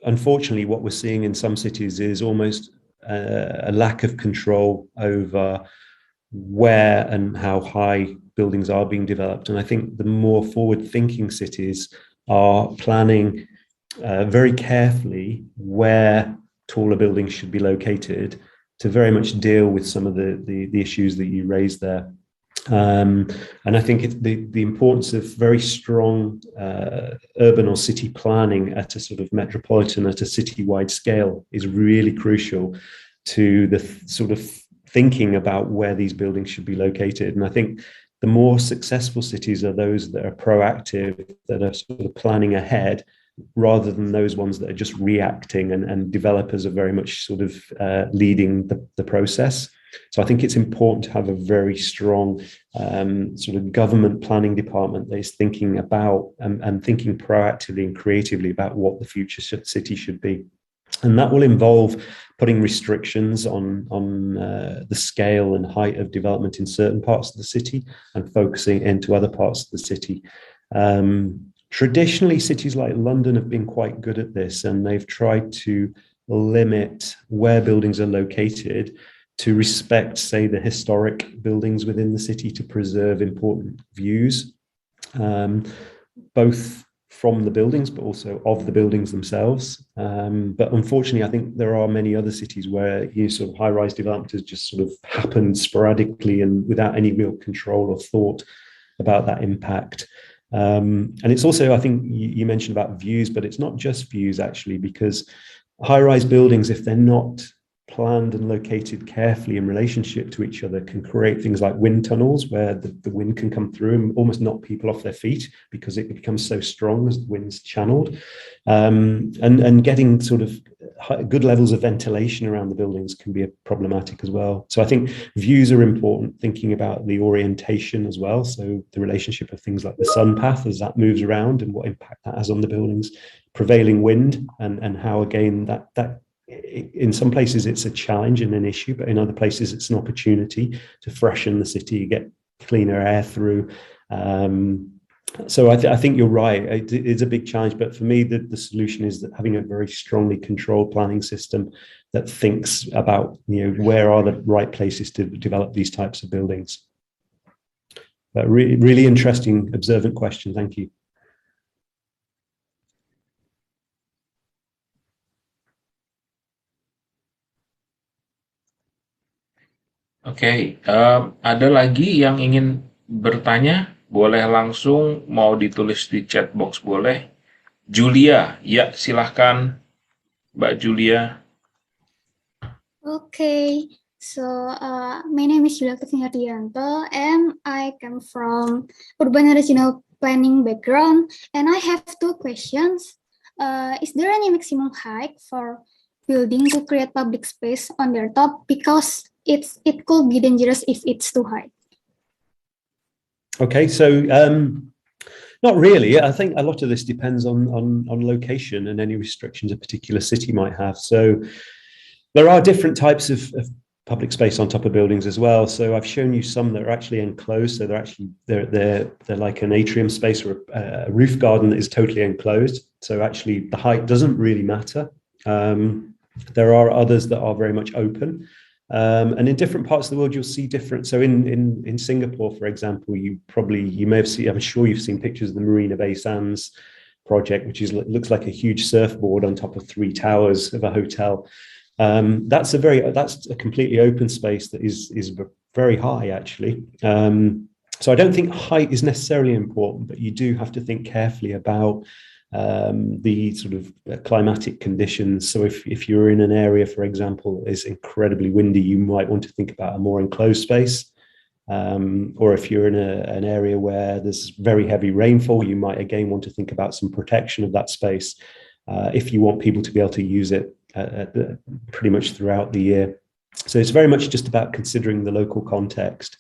unfortunately what we're seeing in some cities is almost a lack of control over where and how high buildings are being developed. And I think the more forward-thinking cities are planning very carefully where taller buildings should be located to very much deal with some of the issues that you raised there. And I think it's the importance of very strong urban or city planning at a sort of metropolitan, at a citywide scale is really crucial to the sort of thinking about where these buildings should be located. And I think the more successful cities are those that are proactive, that are sort of planning ahead, rather than those ones that are just reacting, and developers are very much sort of leading the process. So I think it's important to have a very strong sort of government planning department that is thinking about and thinking proactively and creatively about what the future city should be. And that will involve putting restrictions on the scale and height of development in certain parts of the city and focusing into other parts of the city. Traditionally, cities like London have been quite good at this, and they've tried to limit where buildings are located to respect, say, the historic buildings within the city, to preserve important views, both from the buildings, but also of the buildings themselves. But unfortunately, I think there are many other cities where sort of high-rise development has just sort of happened sporadically and without any real control or thought about that impact. And it's also, I think you mentioned about views, but it's not just views, actually, because high-rise buildings, if they're not planned and located carefully in relationship to each other, can create things like wind tunnels where the wind can come through and almost knock people off their feet because it becomes so strong as the wind's channeled. And getting sort of good levels of ventilation around the buildings can be problematic as well. So I think views are important, thinking about the orientation as well. So the relationship of things like the sun path as that moves around and what impact that has on the buildings, prevailing wind, and how, again, that in some places it's a challenge and an issue, but in other places it's an opportunity to freshen the city, get cleaner air through. So I think you're right. It's a big challenge, but for me, the solution is that having a very strongly controlled planning system that thinks about where are the right places to develop these types of buildings. But really interesting, observant question. Thank you. Oke, ada lagi yang ingin bertanya? Boleh langsung, mau ditulis di chat box boleh. Julia, ya silahkan Mbak Julia. Okay, so my name is Julia Kusniardianto and I come from urban regional planning background, and I have two questions. Is there any maximum height for building to create public space on their top? Because it could be dangerous if it's too high. Okay, so not really. I think a lot of this depends on location and any restrictions a particular city might have. So there are different types of public space on top of buildings as well. So I've shown you some that are actually enclosed. So they're like an atrium space or a roof garden that is totally enclosed. So actually the height doesn't really matter. There are others that are very much open. And in different parts of the world, you'll see different. So in Singapore, for example, you may have seen, I'm sure you've seen pictures of the Marina Bay Sands project, which looks like a huge surfboard on top of 3 towers of a hotel. That's a completely open space that is very high, actually. So I don't think height is necessarily important, but you do have to think carefully about the sort of climatic conditions. So if you're in an area, for example, is incredibly windy, you might want to think about a more enclosed space. Or if you're in an area where there's very heavy rainfall, you might again want to think about some protection of that space if you want people to be able to use it pretty much throughout the year. So it's very much just about considering the local context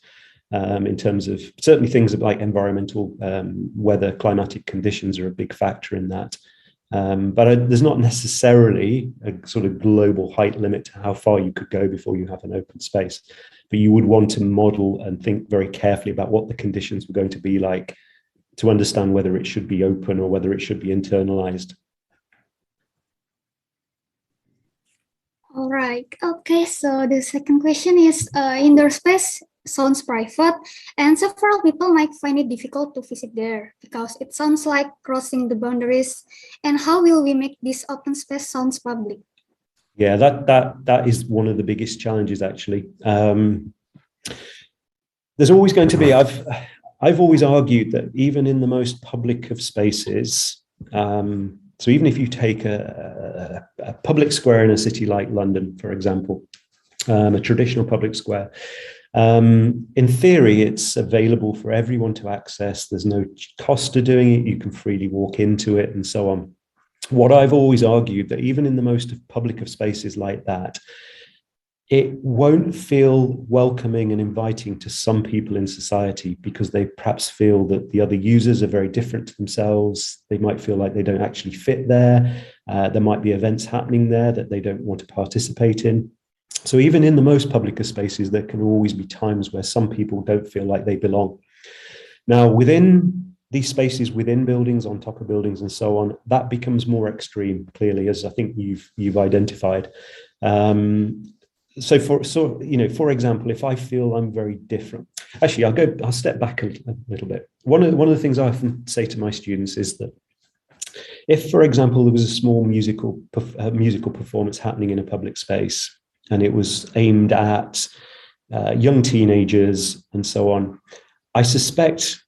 in terms of certainly things like environmental weather, climatic conditions are a big factor in that. But there's not necessarily a sort of global height limit to how far you could go before you have an open space. But you would want to model and think very carefully about what the conditions were going to be like to understand whether it should be open or whether it should be internalized. All right. Okay. So the second question is indoor space sounds private, and several people might find it difficult to visit there because it sounds like crossing the boundaries. And how will we make this open space sounds public? Yeah, that is one of the biggest challenges, actually. There's always going to be. I've always argued that even in the most public of spaces. So even if you take a public square in a city like London, for example, a traditional public square, in theory, it's available for everyone to access. There's no cost to doing it. You can freely walk into it and so on. What I've always argued that even in the most public of spaces like that, it won't feel welcoming and inviting to some people in society because they perhaps feel that the other users are very different to themselves. They might feel like they don't actually fit there. There might be events happening there that they don't want to participate in. So even in the most public of spaces, there can always be times where some people don't feel like they belong. Now, within these spaces, within buildings, on top of buildings and so on, that becomes more extreme, clearly, as I think you've identified. So for example, if I feel I'm very different, actually, I'll step back a little bit. One of the things I often say to my students is that if, for example, there was a small musical performance happening in a public space and it was aimed at young teenagers and so on, I suspect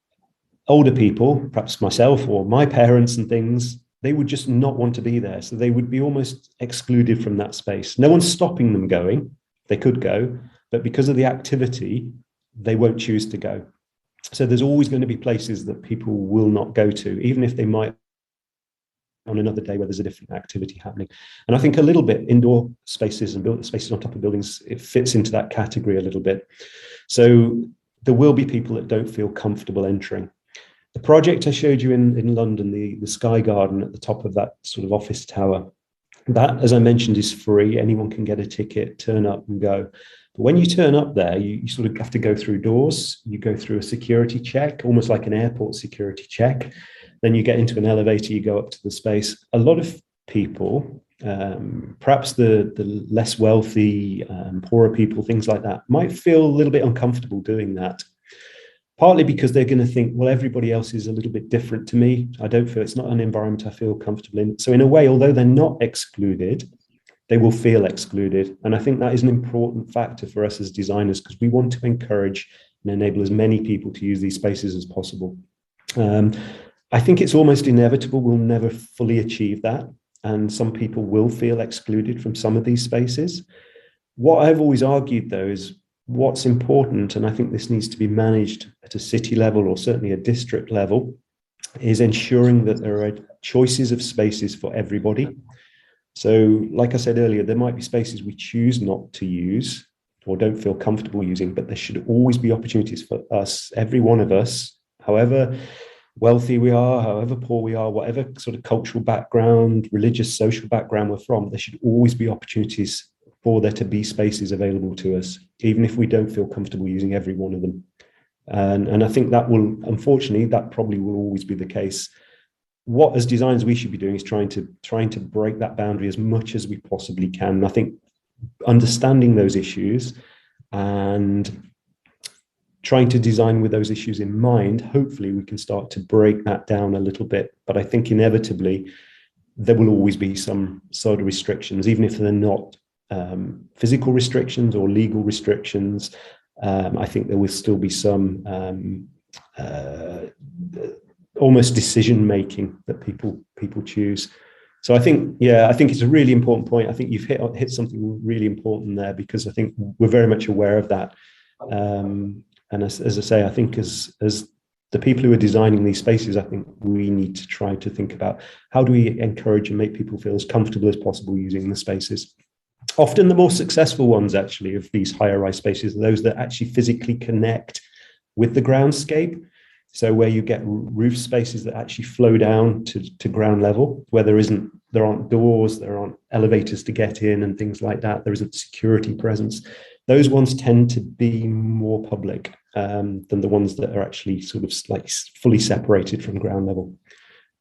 older people, perhaps myself or my parents and things, they would just not want to be there. So they would be almost excluded from that space. No one's stopping them going. They could go, but because of the activity, they won't choose to go. So there's always going to be places that people will not go to, even if they might on another day where there's a different activity happening. And I think a little bit indoor spaces and spaces on top of buildings, it fits into that category a little bit. So there will be people that don't feel comfortable entering. The project I showed you in London, the Sky Garden at the top of that sort of office tower, that, as I mentioned, is free. Anyone can get a ticket, turn up and go. But when you turn up there, you sort of have to go through doors. You go through a security check, almost like an airport security check. Then you get into an elevator, you go up to the space. A lot of people, perhaps the less wealthy, poorer people, things like that, might feel a little bit uncomfortable doing that. partly because they're going to think, well, everybody else is a little bit different to me. I don't feel, it's not an environment I feel comfortable in. So in a way, although they're not excluded, they will feel excluded. And I think that is an important factor for us as designers, because we want to encourage and enable as many people to use these spaces as possible. I think it's almost inevitable we'll never fully achieve that. And some people will feel excluded from some of these spaces. What I've always argued, though, is what's important, and I think this needs to be managed at a city level or certainly a district level, is ensuring that there are choices of spaces for everybody. So, like I said earlier, there might be spaces we choose not to use or don't feel comfortable using, but there should always be opportunities for us, every one of us, however wealthy we are, however poor we are, whatever sort of cultural background, religious, social background we're from, there should always be opportunities for there to be spaces available to us, even if we don't feel comfortable using every one of them. And I think that will, unfortunately, that probably will always be the case. What as designers we should be doing is trying to break that boundary as much as we possibly can. And I think understanding those issues and trying to design with those issues in mind, hopefully we can start to break that down a little bit. But I think inevitably there will always be some sort of restrictions, even if they're not physical restrictions or legal restrictions. I think there will still be some almost decision making that people choose. So I think it's a really important point. I think you've hit something really important there, because I think we're very much aware of that. And as I say, I think as the people who are designing these spaces, I think we need to try to think about how do we encourage and make people feel as comfortable as possible using the spaces. Often the more successful ones actually of these higher rise spaces are those that actually physically connect with the groundscape. So where you get roof spaces that actually flow down to ground level, where there aren't doors, there aren't elevators to get in and things like that. There isn't security presence. Those ones tend to be more public than the ones that are actually sort of like fully separated from ground level.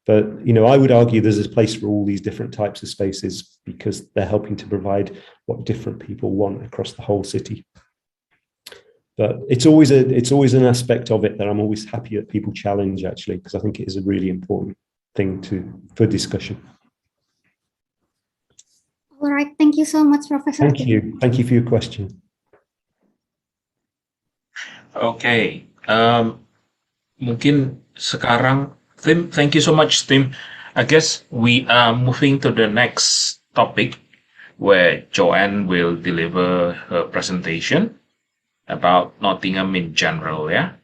But, I would argue there's a place for all these different types of spaces, because they're helping to provide what different people want across the whole city. But it's always an aspect of it that I'm always happy that people challenge, actually, because I think it is a really important thing for discussion. All right, thank you so much, Professor. Thank you for your question. Okay, mungkin sekarang Tim, thank you so much, Tim. I guess we are moving to the next topic, where Joanne will deliver her presentation about Nottingham in general. Yeah,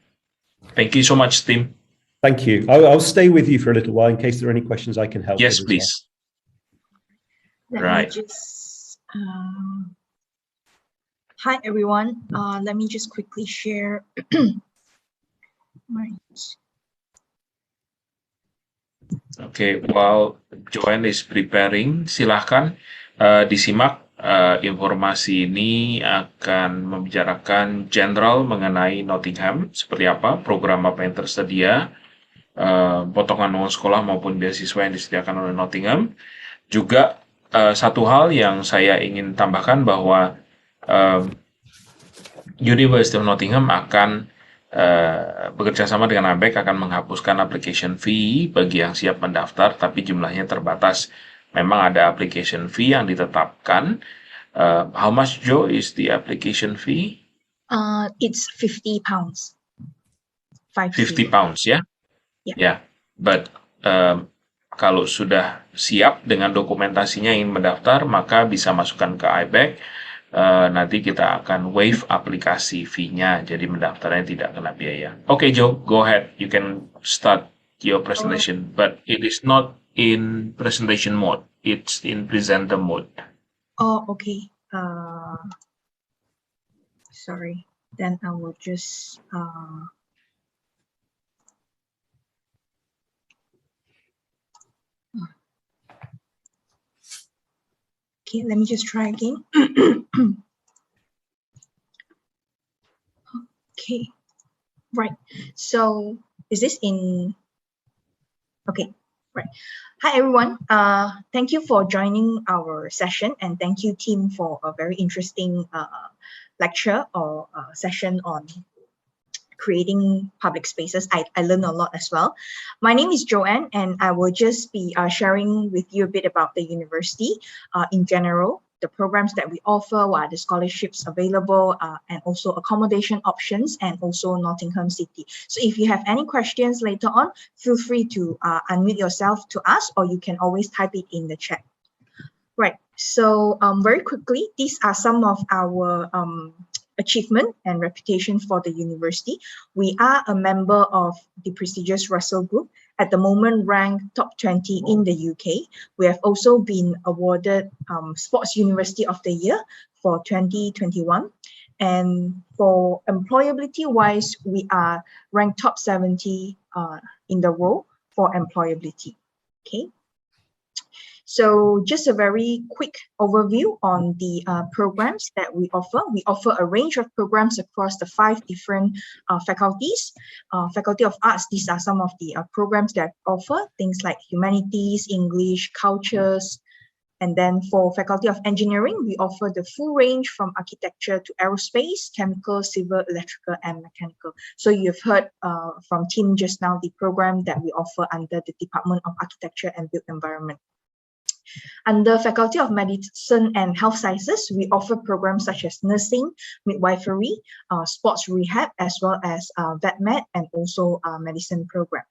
thank you so much, Tim. Thank you. I'll stay with you for a little while in case there are any questions I can help yes, with. Yes, please. Right. Hi, everyone. Let me just quickly share my. Okay, while Joanne is preparing, silahkan disimak. Informasi ini akan membicarakan general mengenai Nottingham, seperti apa, program apa yang tersedia, potongan uang sekolah maupun beasiswa yang disediakan oleh Nottingham. Juga satu hal yang saya ingin tambahkan bahwa University of Nottingham akan bekerja sama dengan IBEC akan menghapuskan application fee bagi yang siap mendaftar, tapi jumlahnya terbatas. Memang ada application fee yang ditetapkan. How much, Joe, is the application fee? It's £50. 50 pounds, ya? Yeah. But kalau sudah siap dengan dokumentasinya ingin mendaftar, maka bisa masukkan ke IBEC. Nanti kita akan waive aplikasi fee-nya, jadi mendaftarnya tidak kena biaya. Okay, Joe, go ahead. You can start your presentation, but it is not in presentation mode. It's in presenter mode. Oh, okay. Sorry. Then I will just okay, let me just try again. Okay, right. So is this in? Okay, right. Hi, everyone. Thank you for joining our session, and thank you, team, for a very interesting lecture or session on creating public spaces. I learned a lot as well. My name is Joanne, and I will just be sharing with you a bit about the university in general, the programs that we offer, what are the scholarships available, and also accommodation options, and also Nottingham City. So if you have any questions later on, feel free to unmute yourself to ask, or you can always type it in the chat. Right, so very quickly, these are some of our achievement and reputation for the university. We are a member of the prestigious Russell Group, at the moment ranked top 20 in the UK. We have also been awarded Sports University of the Year for 2021. And for employability wise, we are ranked top 70 in the world for employability. Okay. So just a very quick overview on the programs that we offer. We offer a range of programs across the 5 different faculties. Faculty of Arts, these are some of the programs that offer things like humanities, English, cultures. And then for Faculty of Engineering, we offer the full range from architecture to aerospace, chemical, civil, electrical, and mechanical. So you've heard from Tim just now the program that we offer under the Department of Architecture and Built Environment. Under Faculty of Medicine and Health Sciences, we offer programs such as nursing, midwifery, sports rehab, as well as vet med, and also medicine program.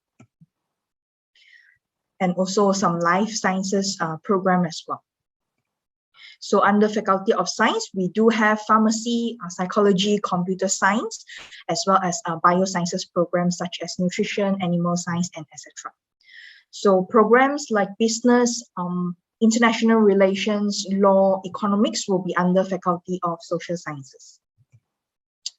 And also some life sciences program as well. So under Faculty of Science, we do have pharmacy, psychology, computer science, as well as biosciences programs such as nutrition, animal science, and etc. So programs like business, international relations, law, economics will be under Faculty of Social Sciences.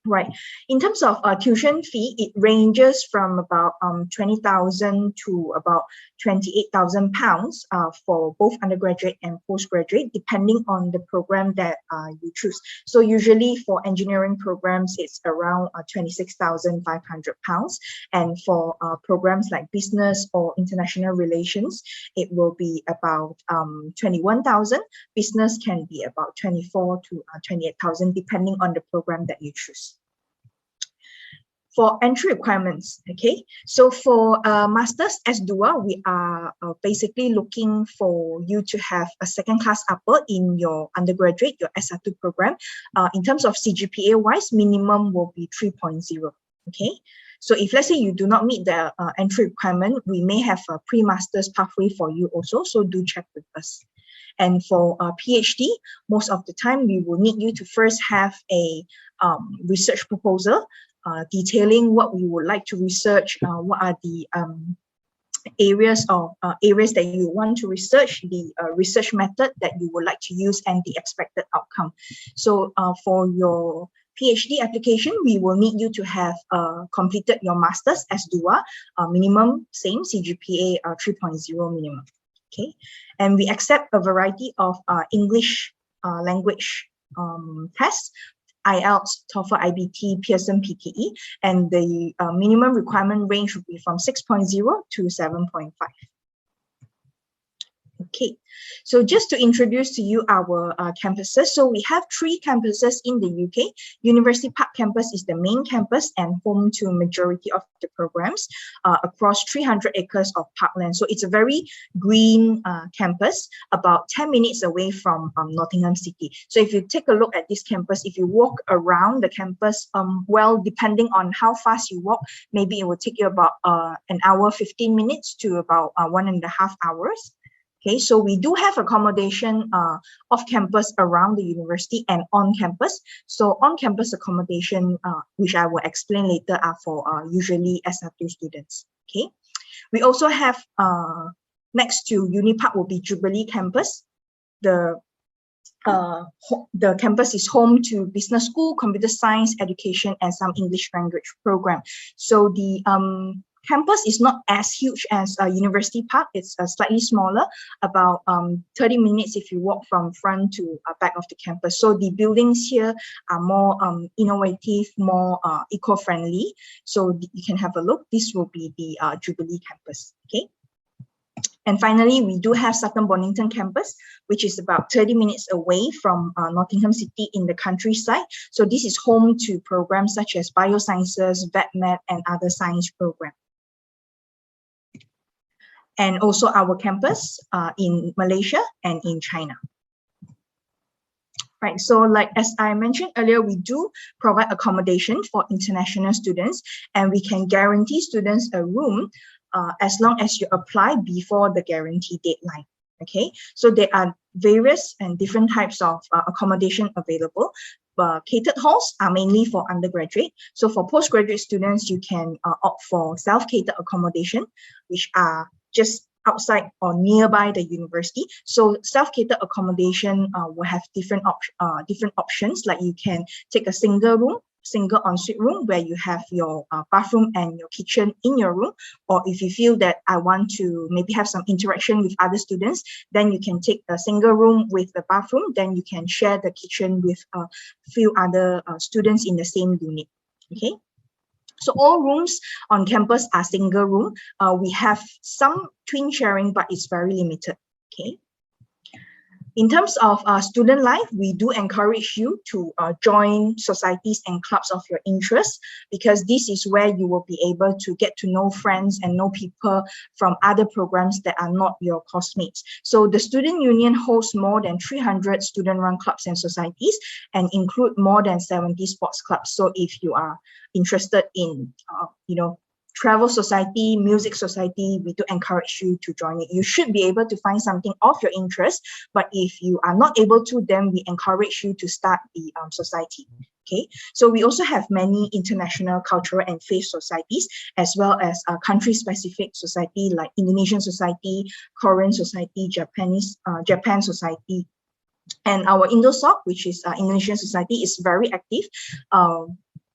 Right. In terms of tuition fee, it ranges from about 20,000 to about 28,000 pounds for both undergraduate and postgraduate, depending on the program that you choose. So usually for engineering programs, it's around 26,500 pounds. And for programs like business or international relations, it will be about 21,000. Business can be about 24 to 28,000, depending on the program that you choose. For entry requirements, okay, so for Masters S2, we are basically looking for you to have a second class upper in your undergraduate, your SR2 program. In terms of CGPA wise, minimum will be 3.0, okay? So if let's say you do not meet the entry requirement, we may have a pre-master's pathway for you also, so do check with us. And for PhD, most of the time, we will need you to first have a research proposal detailing what we would like to research, what are the areas that you want to research, the research method that you would like to use, and the expected outcome. So for your PhD application, we will need you to have completed your master's as DUA, minimum, same, CGPA 3.0 minimum. Okay, and we accept a variety of English language tests, IELTS, TOEFL, IBT, Pearson, PTE, and the minimum requirement range would be from 6.0 to 7.5. Okay, so just to introduce to you our campuses. So we have 3 campuses in the UK. University Park campus is the main campus and home to majority of the programs across 300 acres of parkland. So it's a very green campus, about 10 minutes away from Nottingham City. So if you take a look at this campus, if you walk around the campus, well, depending on how fast you walk, maybe it will take you about an hour, 15 minutes to about 1.5 hours. Okay, so we do have accommodation off campus around the university and on campus. So on campus accommodation, which I will explain later, are for usually SR2 students. Okay, we also have next to Unipark will be Jubilee campus. The campus is home to business school, computer science, education, and some English language program. So the campus is not as huge as University Park. It's slightly smaller, about 30 minutes if you walk from front to back of the campus. So the buildings here are more innovative, more eco-friendly. So you can have a look. This will be the Jubilee campus. Okay. And finally, we do have Sutton Bonington campus, which is about 30 minutes away from Nottingham City in the countryside. So this is home to programs such as biosciences, VetMed, and other science programs. And also our campus in Malaysia and in China. Right, so like as I mentioned earlier, we do provide accommodation for international students, and we can guarantee students a room as long as you apply before the guarantee deadline. Okay, so there are various and different types of accommodation available. Catered halls are mainly for undergraduate. So for postgraduate students, you can opt for self-catered accommodation, which are just outside or nearby the university. So self-catered accommodation will have different options, like you can take a single ensuite room where you have your bathroom and your kitchen in your room. Or if you feel that I want to maybe have some interaction with other students, then you can take a single room with the bathroom, then you can share the kitchen with a few other students in the same unit. Okay. So all rooms on campus are single room. We have some twin sharing, but it's very limited. Okay. In terms of student life, we do encourage you to join societies and clubs of your interest, because this is where you will be able to get to know friends and know people from other programs that are not your classmates. So the student union hosts more than 300 student-run clubs and societies and include more than 70 sports clubs. So if you are interested in, travel society, music society, we do encourage you to join it. You should be able to find something of your interest, but if you are not able to, then we encourage you to start the society. Okay, so we also have many international cultural and faith societies, as well as country-specific society like Indonesian society, Korean society, Japan society. And our IndoSoc, which is Indonesian society, is very active.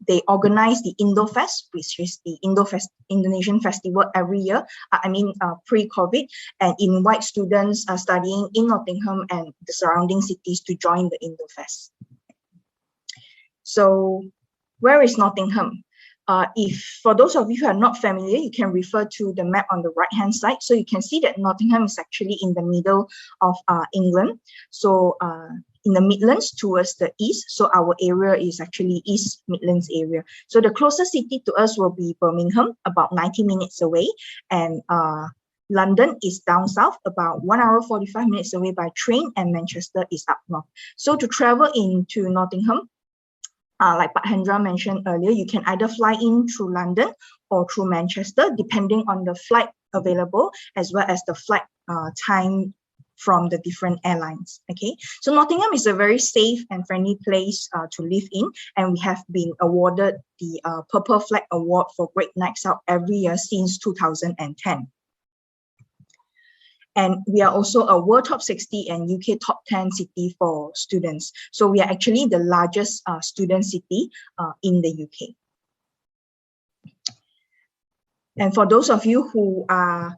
They organize the IndoFest, which is the Indonesian festival every year, pre-COVID, and invite students studying in Nottingham and the surrounding cities to join the IndoFest. So where is Nottingham? If for those of you who are not familiar, you can refer to the map on the right-hand side. So you can see that Nottingham is actually in the middle of England. So in the Midlands towards the east. So our area is actually East Midlands area. So the closest city to us will be Birmingham, about 90 minutes away. And London is down south, about 1 hour 45 minutes away by train, and Manchester is up north. So to travel into Nottingham, like Pak Hendra mentioned earlier, you can either fly in through London or through Manchester, depending on the flight available, as well as the flight time from the different airlines. Okay, so Nottingham is a very safe and friendly place to live in, and we have been awarded the Purple Flag Award for Great Nights Out every year since 2010. And we are also a World Top 60 and UK Top 10 city for students. So we are actually the largest student city in the UK. And for those of you who are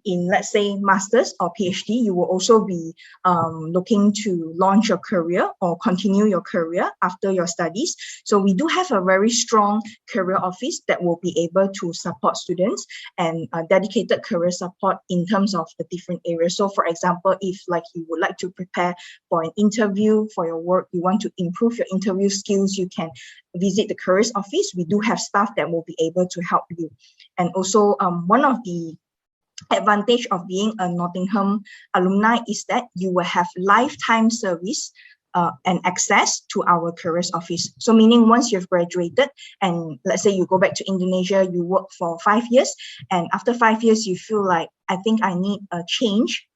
in, let's say, master's or PhD, you will also be looking to launch your career or continue your career after your studies. So we do have a very strong career office that will be able to support students and dedicated career support in terms of the different areas. So for example, if like you would like to prepare for an interview for your work, you want to improve your interview skills, you can visit the careers office. We do have staff that will be able to help you. And also one of the advantage of being a Nottingham alumni is that you will have lifetime service and access to our careers office. So meaning once you've graduated and let's say you go back to Indonesia, you work for 5 years, and after 5 years you feel like, I think I need a change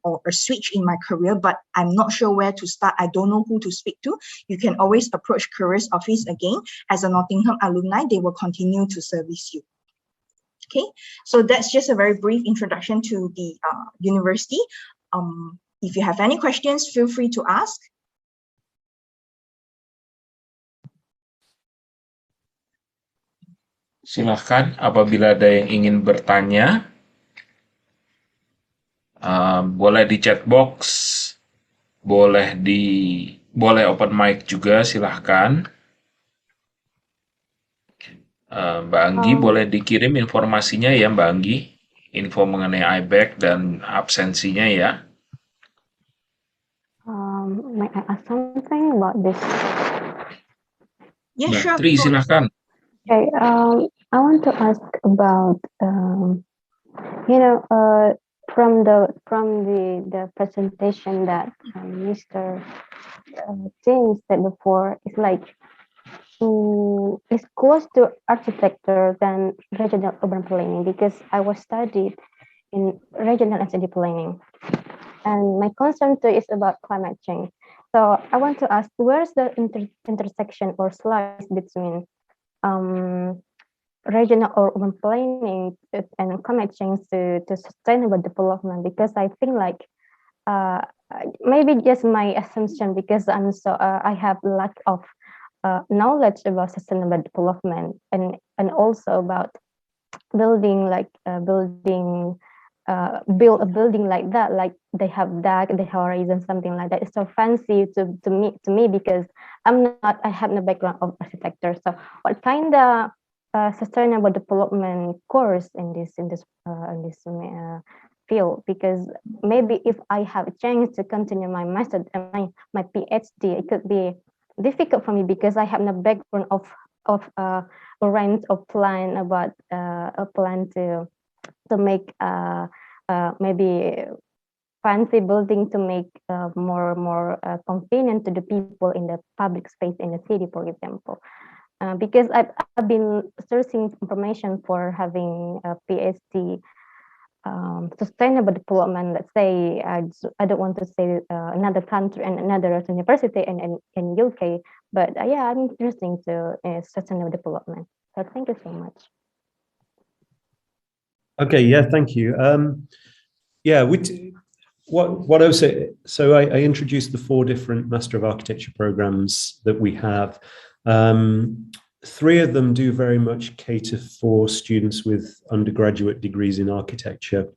or a switch in my career, but I'm not sure where to start. I don't know who to speak to. You can always approach careers office again. As a Nottingham alumni, they will continue to service you. Okay, so that's just a very brief introduction to the university. If you have any questions, feel free to ask. Silahkan apabila ada yang ingin bertanya. Boleh di chat box, boleh open mic juga, silahkan. Mbak Anggi boleh dikirim informasinya ya Mbak Anggi. info mengenai IBEC dan absensinya ya. May I ask something about this? Yeah, sure. Tri, silakan. Okay, I want to ask about from the presentation that Mr. James said before, it's like it's close to architecture than regional urban planning, because I was studied in regional and city planning, and my concern too is about climate change. So I want to ask, where's the intersection or slice between regional or urban planning and climate change to sustainable development? Because I think like maybe just my assumption, because I have lack of knowledge about sustainable development, and also about building build a building like that, like they have dark the horizon, something like that. It's so fancy to me because I have no background of architecture. So what kind of sustainable development course in this field? Because maybe if I have a chance to continue my master and my PhD, it could be difficult for me because I have no background of a range of plan about a plan to make maybe fancy building to make more convenient to the people in the public space in the city, for example. Because I've been searching information for having a PhD sustainable development. Let's say I don't want to say another country and another university in UK, but yeah, I'm interested to sustainable development. So thank you so much. Okay, yeah, thank you. Yeah, what I was saying, so I introduced the 4 different Master of Architecture programs that we have. 3 of them do very much cater for students with undergraduate degrees in architecture.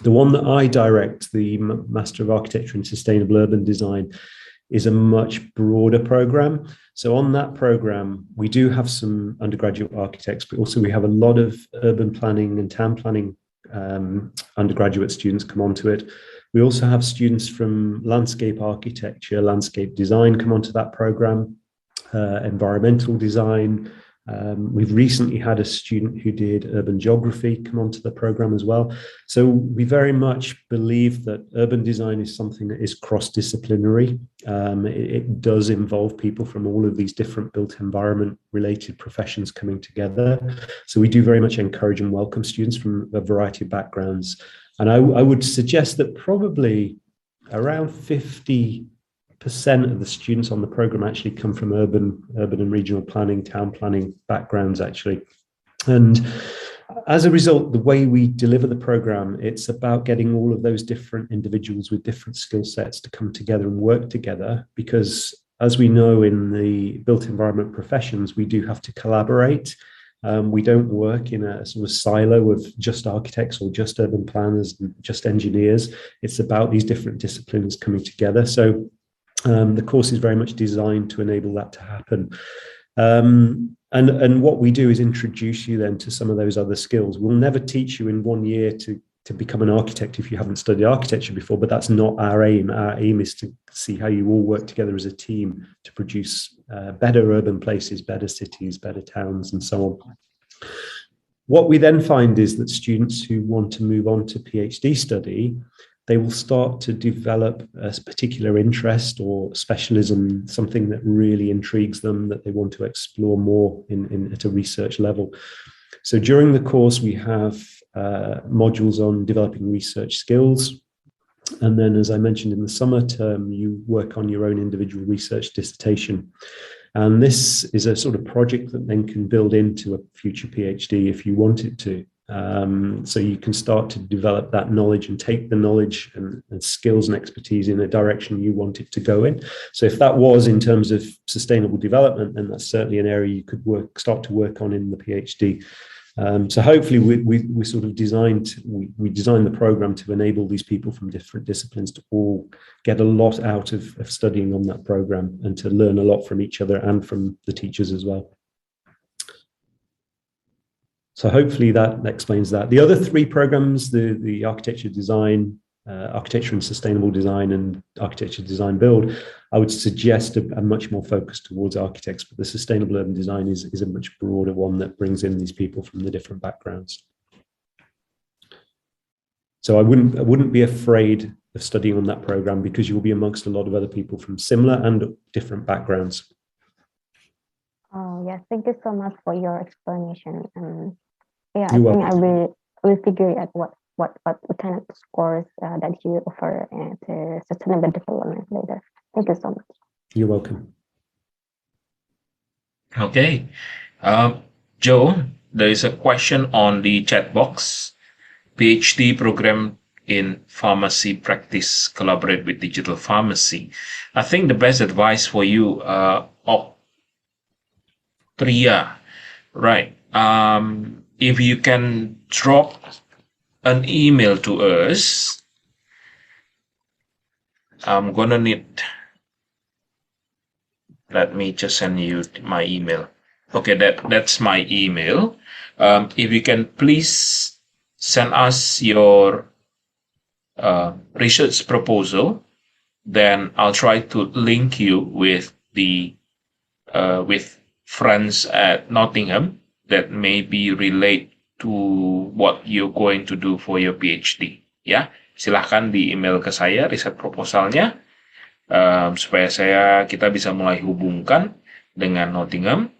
The one that I direct, the Master of Architecture in Sustainable Urban Design, is a much broader program. So on that program, we do have some undergraduate architects, but also we have a lot of urban planning and town planning undergraduate students come onto it. We also have students from landscape architecture, landscape design come onto that program, environmental design. We've recently had a student who did urban geography come onto the program as well. So we very much believe that urban design is something that is cross-disciplinary. It does involve people from all of these different built environment related professions coming together. So we do very much encourage and welcome students from a variety of backgrounds. And I would suggest that probably around 50% of the students on the program actually come from urban and regional planning, town planning backgrounds, actually. And as a result, the way we deliver the program, it's about getting all of those different individuals with different skill sets to come together and work together, because as we know in the built environment professions, we do have to collaborate. We don't work in a sort of silo of just architects or just urban planners, just engineers. It's about these different disciplines coming together. So the course is very much designed to enable that to happen. And what we do is introduce you then to some of those other skills. We'll never teach you in 1 year to become an architect if you haven't studied architecture before, but that's not our aim. Our aim is to see how you all work together as a team to produce better urban places, better cities, better towns, and so on. What we then find is that students who want to move on to PhD study, they will start to develop a particular interest or specialism, something that really intrigues them, that they want to explore more at a research level. So during the course, we have modules on developing research skills. And then, as I mentioned, in the summer term, you work on your own individual research dissertation. And this is a sort of project that then can build into a future PhD if you want it to. So you can start to develop that knowledge and take the knowledge and skills and expertise in a direction you want it to go in. So if that was in terms of sustainable development, then that's certainly an area you could start to work on in the PhD. So hopefully we sort of designed the program to enable these people from different disciplines to all get a lot out of studying on that program and to learn a lot from each other and from the teachers as well. So hopefully that explains that. The other three programs, the architecture design, architecture and sustainable design, and architecture design build, I would suggest a much more focus towards architects, but the sustainable urban design is a much broader one that brings in these people from the different backgrounds. So I wouldn't be afraid of studying on that program, because you'll be amongst a lot of other people from similar and different backgrounds. Oh yeah, thank you so much for your explanation. Yeah, I You're think welcome. I will figure out what kind of course that you offer to sustainable development later. Thank you so much. You're welcome. Okay. Joe, there is a question on the chat box. PhD program in pharmacy practice, collaborate with digital pharmacy. I think the best advice for you, Priya, right? If you can drop an email to us, I'm gonna need. Let me just send you my email. Okay, that's my email. If you can please send us your research proposal, then I'll try to link you with the with friends at Nottingham that maybe relate to what you're going to do for your PhD. Ya, silahkan di email ke saya riset proposalnya, supaya kita bisa mulai hubungkan dengan Nottingham,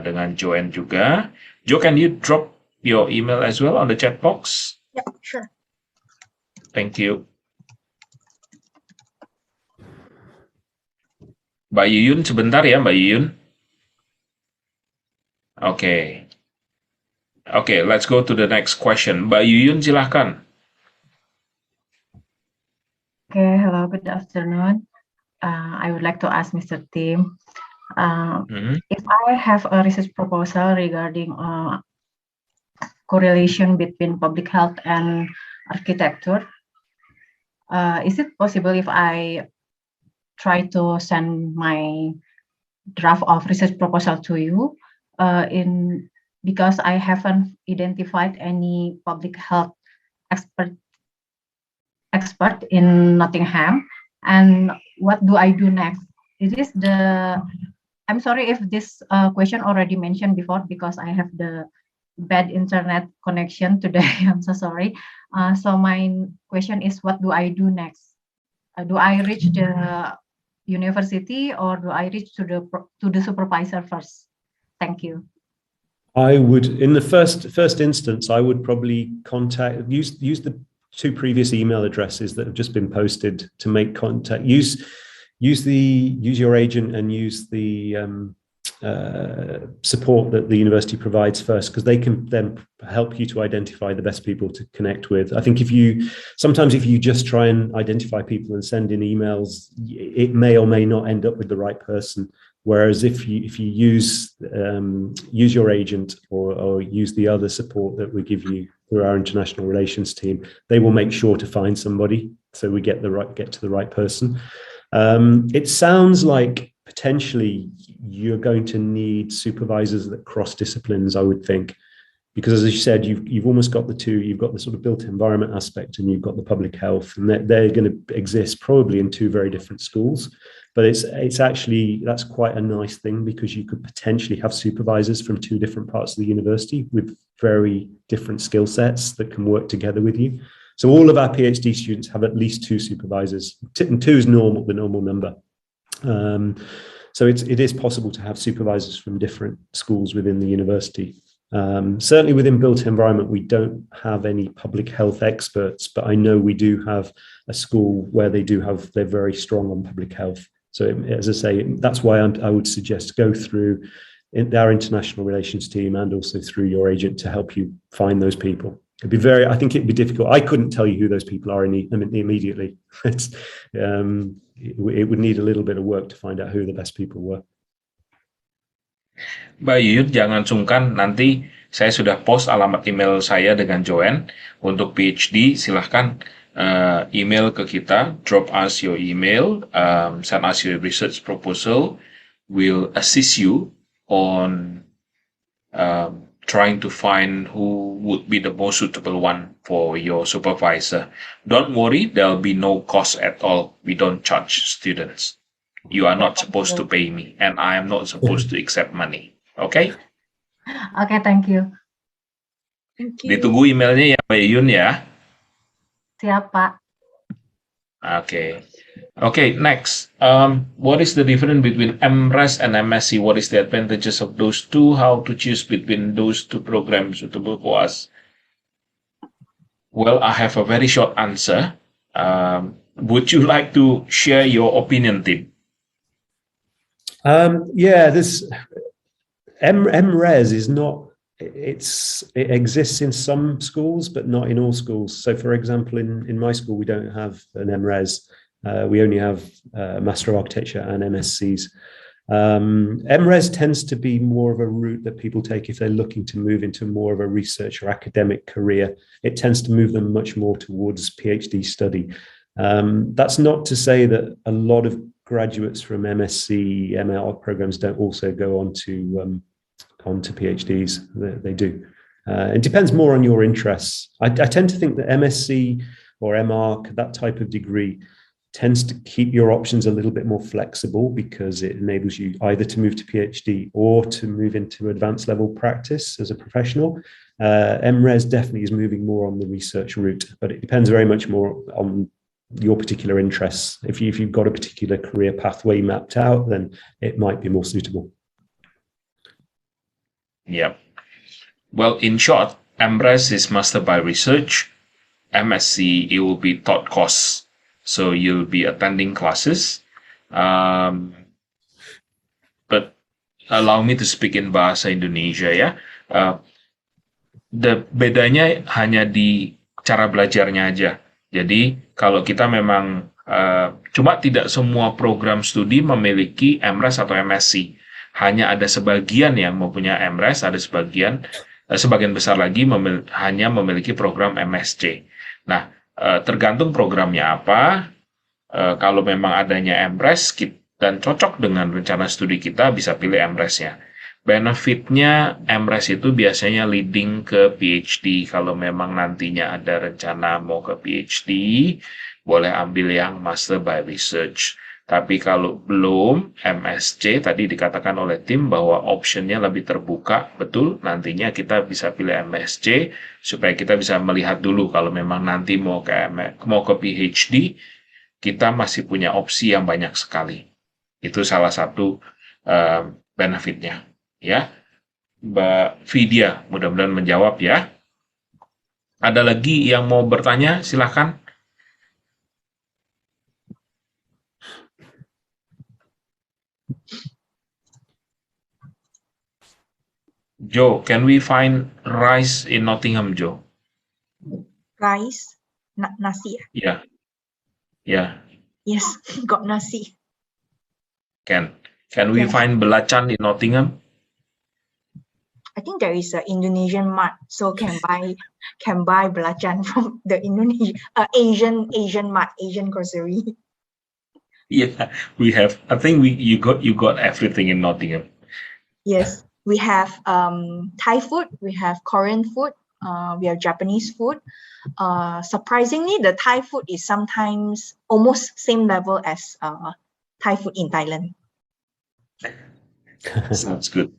dengan Joanne juga. Joe, can you drop your email as well on the chat box? Yeah, sure. Thank you. Mbak Yuyun, sebentar ya Mbak Yuyun. Okay. Okay, let's go to the next question. Mbak Yuyun, silahkan. Okay, hello, good afternoon. I would like to ask Mr. Tim, if I have a research proposal regarding correlation between public health and architecture, is it possible if I try to send my draft of research proposal to you because I haven't identified any public health expert in Nottingham, and what do I do next? I'm sorry if this question already mentioned before, because I have the bad internet connection today. I'm so sorry. So my question is, what do I do next? Do I reach the university, or do I reach to the supervisor first? Thank you. I would, in the first instance, I would probably use the two previous email addresses that have just been posted to make contact. Use your agent and use the support that the university provides first, because they can then help you to identify the best people to connect with. I think if you just try and identify people and send in emails, it may or may not end up with the right person. Whereas if you use your agent or use the other support that we give you through our international relations team, they will make sure to find somebody so we get to the right person. It sounds like potentially you're going to need supervisors that cross disciplines, I would think, because as you said, you've almost got the two. You've got the sort of built environment aspect, and you've got the public health, and they're going to exist probably in two very different schools. But it's actually, that's quite a nice thing, because you could potentially have supervisors from two different parts of the university with very different skill sets that can work together with you. So all of our PhD students have at least two supervisors. Two is the normal number. So it is possible to have supervisors from different schools within the university. Certainly within built environment, we don't have any public health experts, but I know we do have a school where they're very strong on public health. So as I say, that's why I would suggest go through our international relations team and also through your agent to help you find those people. I think it'd be difficult. I couldn't tell you who those people are immediately. It would need a little bit of work to find out who the best people were. Mbak Yuyun, jangan sungkan, nanti saya sudah post alamat email saya dengan Joanne untuk PhD. Silahkan email ke kita, drop us your email, send us your research proposal. We'll assist you on trying to find who would be the most suitable one for your supervisor. Don't worry, there'll be no cost at all. We don't charge students. You are not supposed to pay me, and I am not supposed to accept money. Okay? Okay, thank you. Thank you. Ditunggu emailnya ya, Mbak Yun ya. Siap, Pak. Okay. Okay, next. What is the difference between MRes and MSc? What is the advantages of those two? How to choose between those two programs suitable for us? Well, I have a very short answer. Would you like to share your opinion, Tim? Yeah, this MRes is not. It exists in some schools, but not in all schools. So, for example, in my school, we don't have an MRes. We only have Master of Architecture and MScs. MRes tends to be more of a route that people take if they're looking to move into more of a research or academic career. It tends to move them much more towards PhD study. That's not to say that a lot of graduates from MSc, ML programs don't also go on to PhDs. They do. It depends more on your interests. I tend to think that MSc or MArch, that type of degree, tends to keep your options a little bit more flexible because it enables you either to move to PhD or to move into advanced level practice as a professional. MRes definitely is moving more on the research route, but it depends very much more on your particular interests. If you've got a particular career pathway mapped out, then it might be more suitable. Yeah. Well, in short, MRes is master by research. MSc, it will be taught course. So you'll be attending classes. But allow me to speak in bahasa Indonesia ya. Bedanya hanya di cara belajarnya aja. Jadi kalau kita memang cuma tidak semua program studi memiliki MRes atau MSc. Hanya ada sebagian yang mempunyai MRes, ada sebagian besar lagi hanya memiliki program MSc. Nah, tergantung programnya apa. Kalau memang adanya MRes dan cocok dengan rencana studi kita, bisa pilih MRes-nya. Benefitnya MRes itu biasanya leading ke PhD. Kalau memang nantinya ada rencana mau ke PhD, boleh ambil yang Master by Research. Tapi kalau belum, MSc tadi dikatakan oleh tim bahwa optionnya lebih terbuka, betul. Nantinya kita bisa pilih MSc supaya kita bisa melihat dulu kalau memang nanti mau ke PhD, kita masih punya opsi yang banyak sekali. Itu salah satu benefitnya, ya. Mbak Vidya, mudah-mudahan menjawab ya. Ada lagi yang mau bertanya? Silakan. Joe, can we find rice in Nottingham, Joe? Rice, nasi. Yeah. Yeah. Yes, got nasi. Can we find belacan in Nottingham? I think there is an Indonesian mart, so can buy belacan from the Asian mart, Asian grocery. Yeah, we have. I think you got everything in Nottingham. Yes, we have Thai food, we have Korean food, we have Japanese food. Surprisingly, the Thai food is sometimes almost same level as Thai food in Thailand. Sounds good.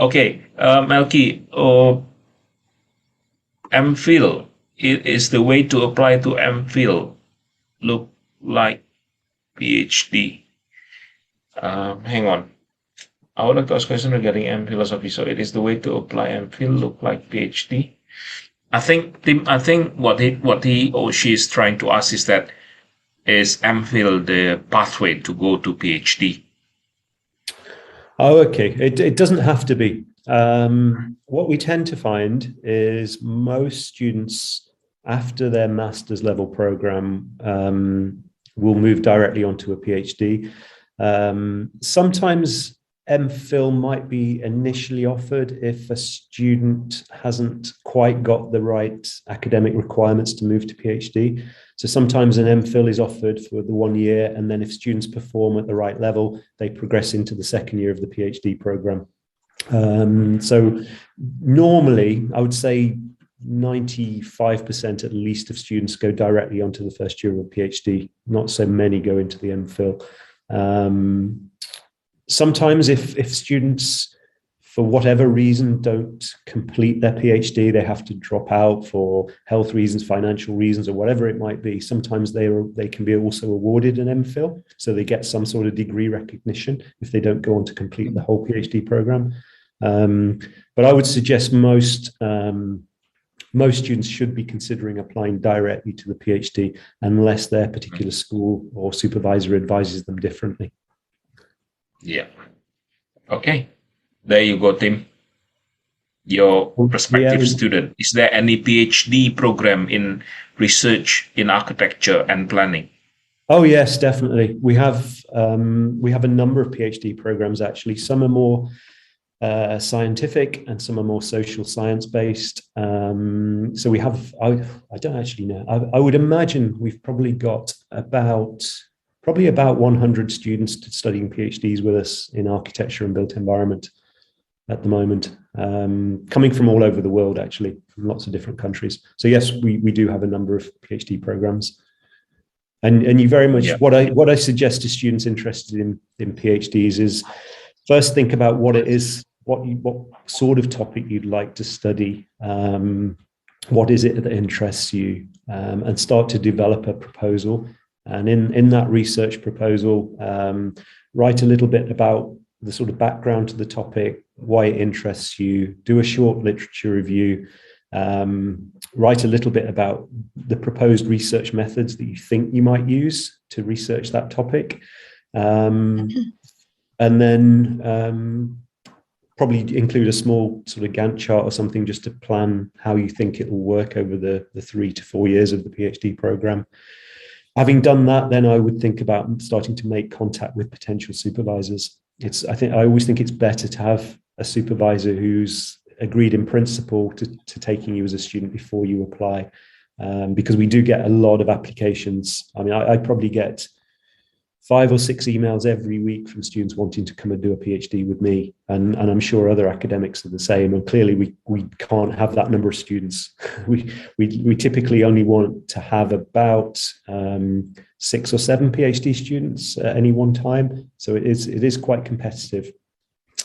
Okay, Melky, MPhil is the way to apply to MPhil. Look like PhD. Hang on. I would like to ask a question regarding philosophy. So it is the way to apply MPhil, look like PhD. I think what he or she is trying to ask is that is MPhil the pathway to go to PhD? Oh, okay. It doesn't have to be. What we tend to find is most students after their master's level program will move directly onto a PhD. Sometimes MPhil might be initially offered if a student hasn't quite got the right academic requirements to move to PhD. So sometimes an MPhil is offered for the 1 year, and then if students perform at the right level, they progress into the second year of the PhD program. So normally, I would say 95% at least of students go directly onto the first year of a PhD. Not so many go into the MPhil. Sometimes if students, for whatever reason, don't complete their PhD, they have to drop out for health reasons, financial reasons, or whatever it might be. Sometimes they can be also awarded an MPhil, so they get some sort of degree recognition if they don't go on to complete the whole PhD program. But I would suggest most students should be considering applying directly to the PhD unless their particular school or supervisor advises them differently. Yeah. Okay. There you go, Tim. Your prospective student. Is there any PhD program in research in architecture and planning? Oh yes, definitely. We have a number of PhD programs actually. Some are more scientific and some are more social science based. So we have, I don't actually know. I would imagine we've probably got about 100 students studying PhDs with us in architecture and built environment at the moment, coming from all over the world, actually, from lots of different countries. So yes, we do have a number of PhD programs. And you very much, Yeah. what I suggest to students interested in PhDs is first think about what it is, what sort of topic you'd like to study, what is it that interests you, and start to develop a proposal. And in that research proposal, write a little bit about the sort of background to the topic, why it interests you, do a short literature review, write a little bit about the proposed research methods that you think you might use to research that topic. And then probably include a small sort of Gantt chart or something just to plan how you think it will work over the 3 to 4 years of the PhD program. Having done that, then I would think about starting to make contact with potential supervisors. I always think it's better to have a supervisor who's agreed in principle to taking you as a student before you apply, because we do get a lot of applications. I mean, I probably get 5 or 6 emails every week from students wanting to come and do a PhD with me, and I'm sure other academics are the same. And clearly, we can't have that number of students. We typically only want to have about 6 or 7 PhD students at any one time. So it is quite competitive.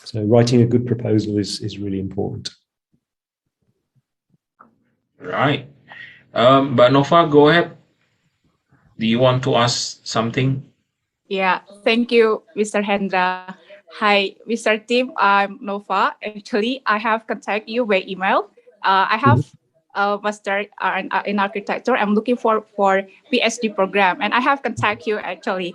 So writing a good proposal is really important. Right. Mbak Nova, go ahead. Do you want to ask something? Yeah, thank you, Mr. Hendra. Hi, Mr. Tim, I'm Nova. Actually, I have contacted you by email. I have a master in architecture. I'm looking for PhD program, and I have contacted you actually.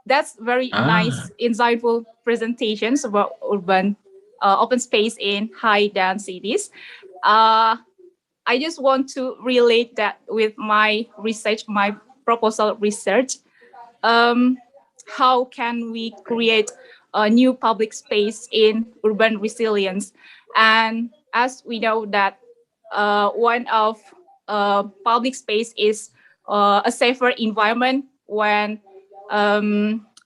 That's very nice, insightful presentations about urban open space in high densities. I just want to relate that with my research, my proposal research. How can we create a new public space in urban resilience? And as we know that one of public space is a safer environment when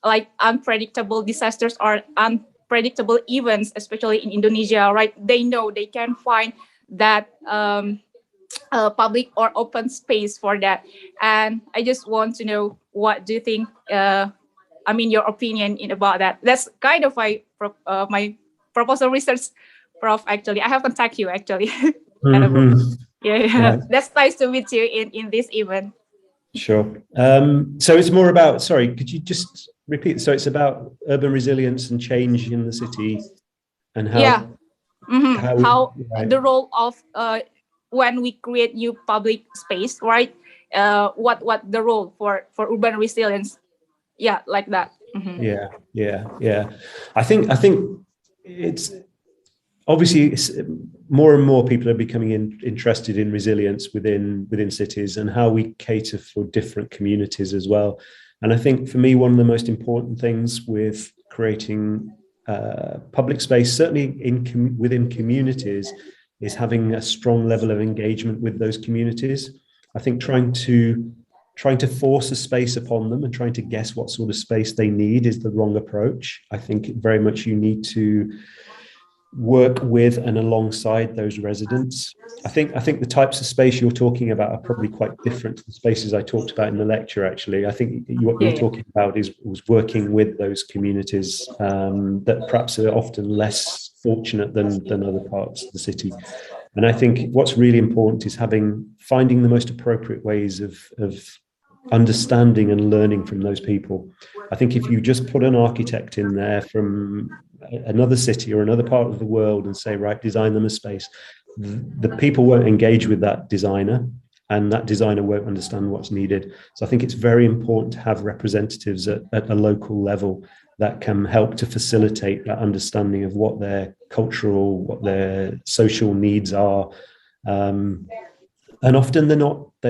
like unpredictable disasters or unpredictable events, especially in Indonesia, right? They know they can find that public or open space for that. And I just want to know, what do you think, your opinion about that? That's kind of my proposal research, Prof, actually. I have contacted you, actually. Yeah. That's nice to meet you in this event. Sure. So it's more about, sorry, could you just repeat? So it's about urban resilience and change in the city and how... Yeah. How right. the role of when we create new public space, right? What the role for urban resilience? Yeah, like that. Yeah. I think it's obviously more and more people are becoming interested in resilience within cities and how we cater for different communities as well. And I think for me, one of the most important things with creating public space, certainly within communities, is having a strong level of engagement with those communities. I think trying to force a space upon them and trying to guess what sort of space they need is the wrong approach. I think very much you need to work with and alongside those residents. I think the types of space you're talking about are probably quite different to the spaces I talked about in the lecture. Actually, I think what you're talking about was working with those communities that perhaps are often less fortunate than other parts of the city. And I think what's really important is finding the most appropriate ways of understanding and learning from those people. I think if you just put an architect in there from another city or another part of the world and say, right, design them a space, the people won't engage with that designer, and that designer won't understand what's needed. So I think it's very important to have representatives at a local level that can help to facilitate that understanding of what their cultural, what their social needs are. And often they're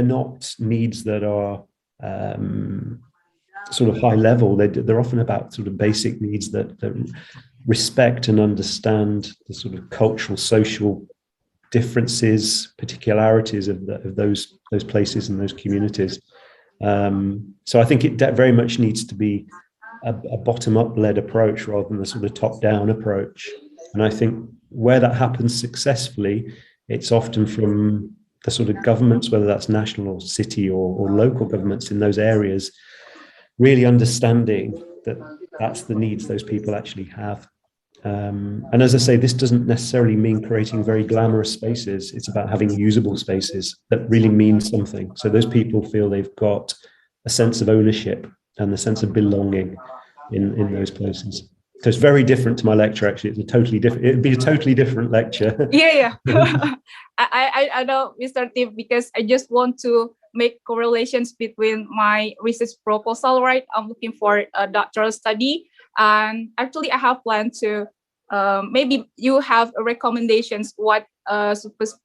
not needs that are sort of high level. They're often about sort of basic needs that respect and understand the sort of cultural, social differences, particularities of those places and those communities. So I think it very much needs to be a bottom-up led approach rather than a sort of top-down approach. And I think where that happens successfully, it's often from the sort of governments, whether that's national or city or local governments in those areas, really understanding that that's the needs those people actually have. And as I say, this doesn't necessarily mean creating very glamorous spaces. It's about having usable spaces that really mean something. So those people feel they've got a sense of ownership and the sense of belonging in those places. So it's very different to my lecture, actually. It'd be a totally different lecture. Yeah. I know, Mr. Tim, because I just want to make correlations between my research proposal, right? I'm looking for a doctoral study. And actually, I have planned to, maybe you have recommendations what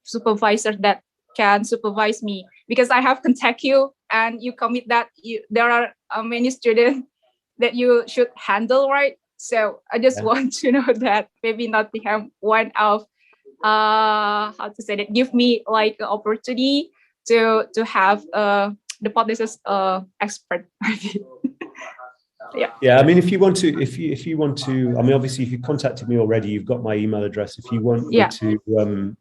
supervisor that can supervise me, because I have contact you and you commit that there are many students that you should handle, right? So I just want to know that maybe Nottingham one of how to say that, give me like an opportunity to have the policies expert. Yeah. I mean, if you want to, I mean, obviously, if you contacted me already, you've got my email address. If you want me to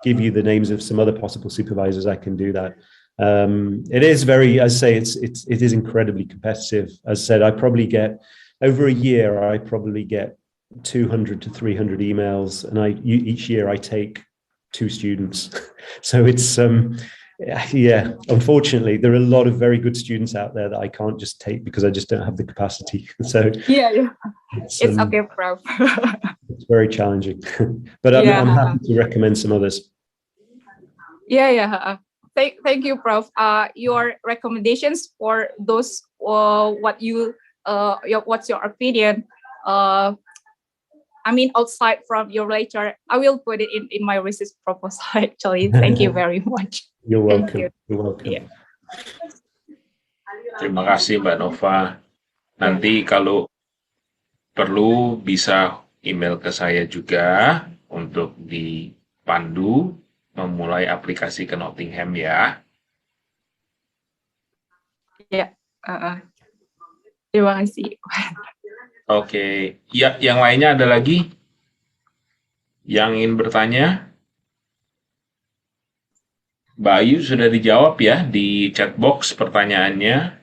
give you the names of some other possible supervisors, I can do that. It is very, as I say, it is incredibly competitive. As I said, I probably get over a year, I probably get 200 to 300 emails, and each year I take 2 students. So it's unfortunately there are a lot of very good students out there that I can't just take because I just don't have the capacity. So it's okay, Prof. It's very challenging, but I'm happy to recommend some others. Thank you, Prof. Your recommendations for those, what's your opinion? I mean, outside from your lecture, I will put it in my research proposal, actually. Thank you very much. You're welcome. You're welcome. Yeah. Terima kasih, Mbak Nova. Nanti kalau perlu bisa email ke saya juga untuk dipandu memulai aplikasi ke Nottingham ya. Ya, terima kasih. Oke, ya, yang lainnya ada lagi yang ingin bertanya? Mbak Ayu sudah dijawab ya di chat box pertanyaannya.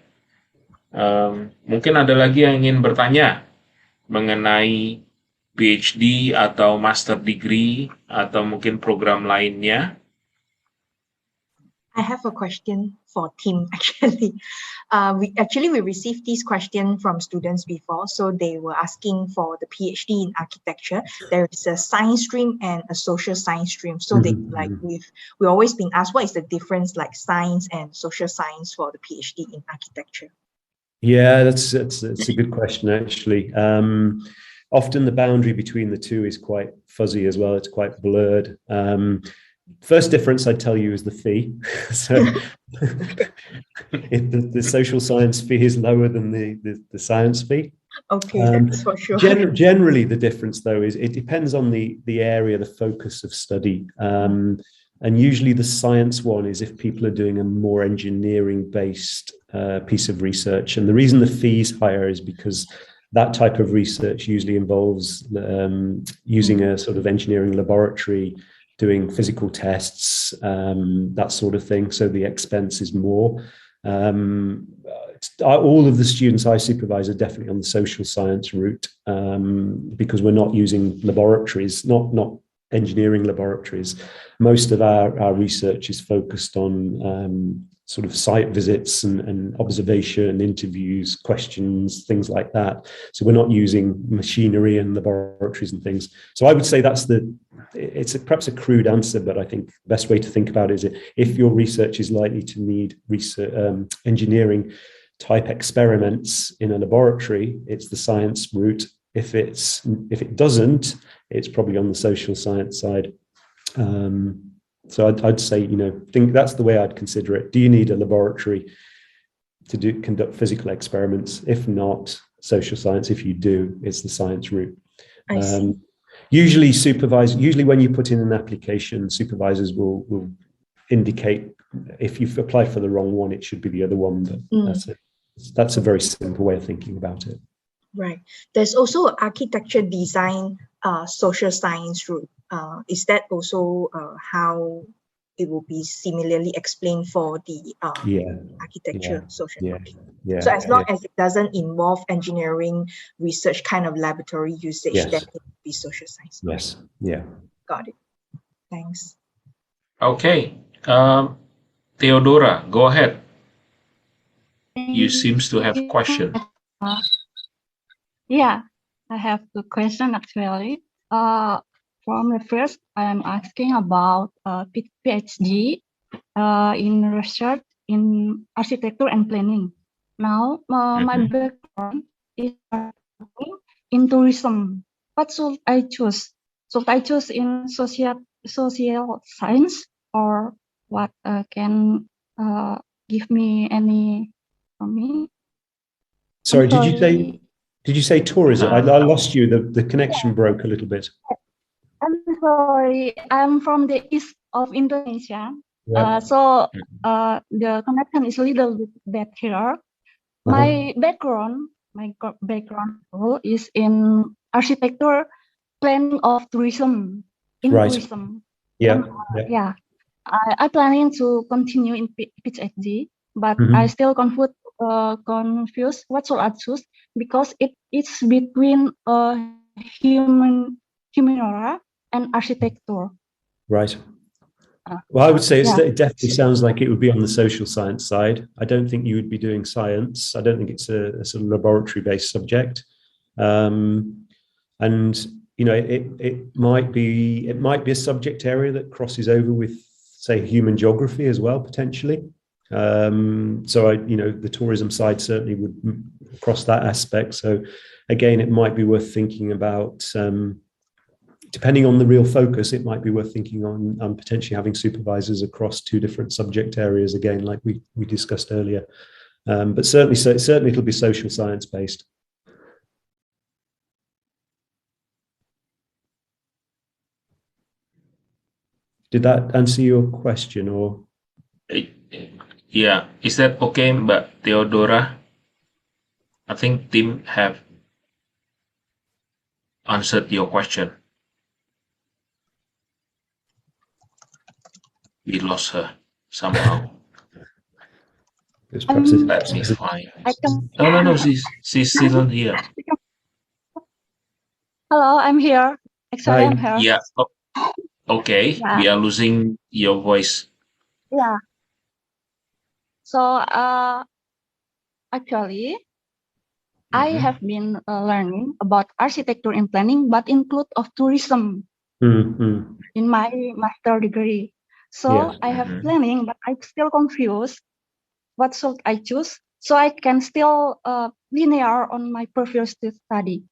Mungkin ada lagi yang ingin bertanya mengenai PhD atau master degree atau mungkin program lainnya. I have a question for Tim, actually. We received this question from students before, so they were asking for the PhD in architecture. There is a science stream and a social science stream. So we always been asked, what is the difference like science and social science for the PhD in architecture? Yeah, that's a good question, actually. Often the boundary between the two is quite fuzzy as well. It's quite blurred. First difference I'd tell you is the fee. So if the social science fee is lower than the science fee. Okay, that's for sure. Generally, the difference, though, is it depends on the area, the focus of study. And usually the science one is if people are doing a more engineering-based piece of research. And the reason the fee is higher is because that type of research usually involves using a sort of engineering laboratory, doing physical tests, that sort of thing. So the expense is more. All of the students I supervise are definitely on the social science route, because we're not using laboratories, not engineering laboratories. Most of our research is focused on sort of site visits and observation, interviews, questions, things like that. So we're not using machinery and laboratories and things. So I would say it's perhaps a crude answer, but I think the best way to think about it is if your research is likely to need engineering type experiments in a laboratory, it's the science route. If it doesn't, it's probably on the social science side. So I'd say, think that's the way I'd consider it. Do you need a laboratory to conduct physical experiments? If not, social science. If you do, it's the science route. I see. Usually when you put in an application, supervisors will indicate if you've applied for the wrong one, it should be the other one. But that's a very simple way of thinking about it. Right. There's also architecture design, social science route. Is that also how it will be similarly explained for the architecture social work? So as long as it doesn't involve engineering research kind of laboratory usage, then it will be social science. Yes. Yeah. Got it. Thanks. Okay. Theodora, go ahead. You seems to have a question. Yeah, I have the question actually. From the first, I am asking about PhD in research in architecture and planning. Now, my background is in tourism. What should I choose? Should I choose in social science, or what can give me any from me? Sorry, did you say tourism? I lost you. The connection broke a little bit. I'm sorry. I'm from the east of Indonesia. Yeah. So the connection is a little bit bad here. My background is in architecture, planning of tourism. Tourism. Yeah. Yeah. I planning to continue in PhD, but I still confused what should I choose, because it's between humaniora and architecture. Right. Well, I would say it definitely sounds like it would be on the social science side. I don't think you would be doing science. I don't think it's a sort of laboratory-based subject. And it might be a subject area that crosses over with, say, human geography as well, potentially. So the tourism side certainly would cross that aspect. So again, it might be worth thinking about, depending on the real focus, it might be worth thinking on potentially having supervisors across two different subject areas, again, like we discussed earlier. But certainly it'll be social science based. Did that answer your question, or? Yeah, is that okay, Mbak Theodora? I think Tim have answered your question. We lost her somehow. Let me find. No, she's still here. Hello, I'm here. Actually, I'm here. Yeah. Okay. Yeah. We are losing your voice. Yeah. So actually, I have been learning about architecture and planning, but include of tourism in my master degree. So I have planning, but I'm still confused. What should I choose? So I can still linear on my previous study.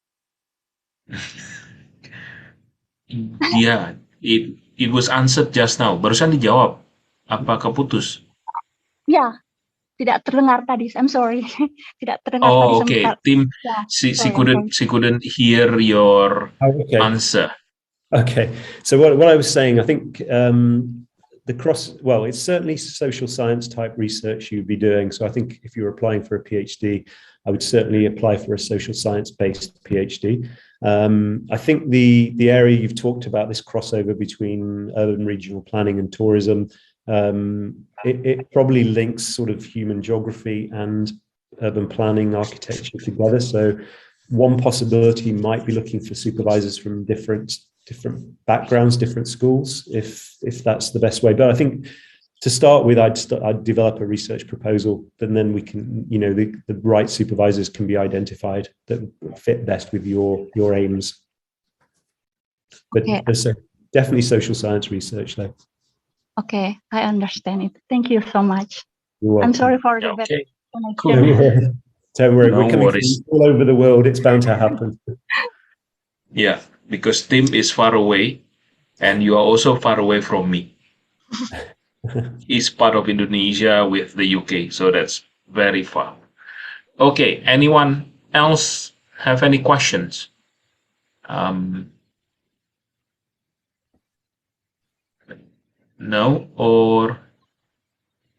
Yeah, it was answered just now. Barusan dijawab. Apa keputus? Ya, tidak terdengar tadi. I'm sorry. Tidak terdengar tadi okay. sebentar. Tim, Yeah, she couldn't hear your answer. Okay. So what I was saying, I think well, it's certainly social science type research you'd be doing. So I think if you're applying for a PhD, I would certainly apply for a social science based PhD. I think the area you've talked about, this crossover between urban regional planning and tourism, it probably links sort of human geography and urban planning architecture together. So one possibility might be looking for supervisors from different backgrounds, different schools, if that's the best way. But I think to start with, I'd develop a research proposal, and then we can, the right supervisors can be identified that fit best with your aims. But Okay. there's definitely social science research there. Okay, I understand it. Thank you so much. You're welcome. I'm sorry for the bad Okay. connection. Don't worry. No We're coming worries. from all over the world. It's bound to happen. Yeah, because Tim is far away, and you are also far away from me. He's part of Indonesia with the UK, so that's very far. Okay, anyone else have any questions? No, or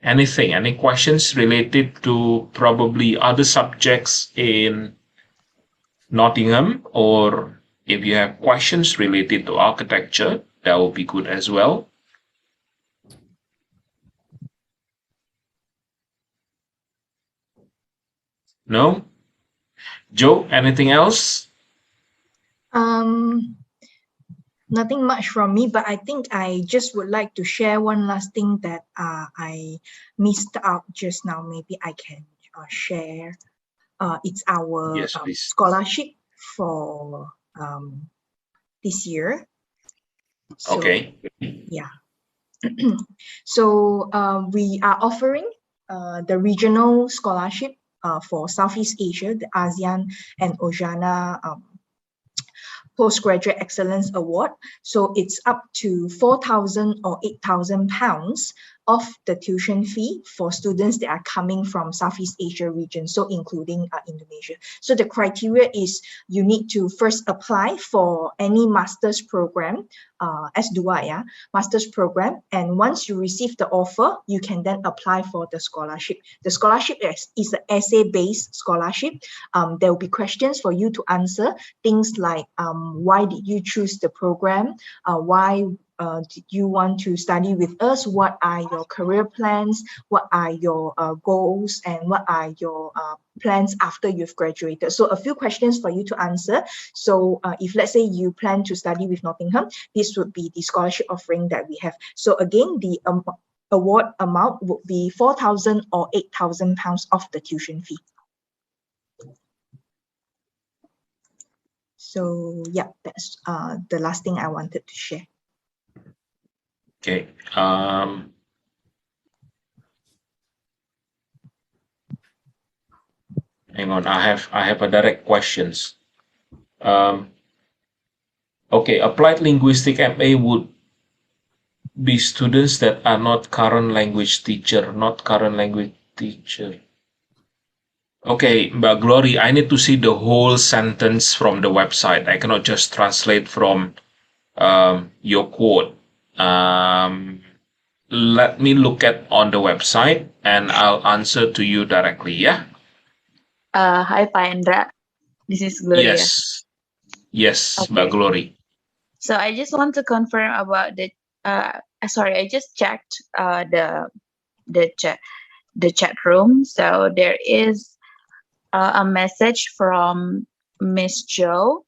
anything? Any questions related to probably other subjects in Nottingham, or if you have questions related to architecture, that will be good as well. No? Joe, anything else? Nothing much from me, but I think I just would like to share one last thing that I missed out just now. Maybe I can share. It's our Yes, please. scholarship for this year. So, Okay. yeah. So we are offering the regional scholarship for Southeast Asia, the ASEAN and Oceania Postgraduate Excellence Award. So it's up to 4,000 or 8,000 pounds of the tuition fee for students that are coming from Southeast Asia region, so including Indonesia. So the criteria is you need to first apply for any master's program, S2, yeah, master's program. And once you receive the offer, you can then apply for the scholarship. The scholarship is an essay-based scholarship. There will be questions for you to answer, things like why did you choose the program? Why did you want to study with us? What are your career plans? What are your goals? And what are your plans after you've graduated? So a few questions for you to answer. So if let's say you plan to study with Nottingham, this would be the scholarship offering that we have. So again, the award amount would be 4,000 or 8,000 pounds of the tuition fee. So yeah, that's the last thing I wanted to share. Okay. Hang on, I have a direct questions. Okay, applied linguistic MA would be students that are not current language teacher, Okay, Mbak Glory, I need to see the whole sentence from the website. I cannot just translate from your quote. Let me look at on the website and I'll answer to you directly, yeah? Hi, Pak Endra. This is Gloria. Yes, Okay. Mbak Glory. So I just want to confirm about the. Sorry, I just checked the chat room. So there is a message from Miss Jo.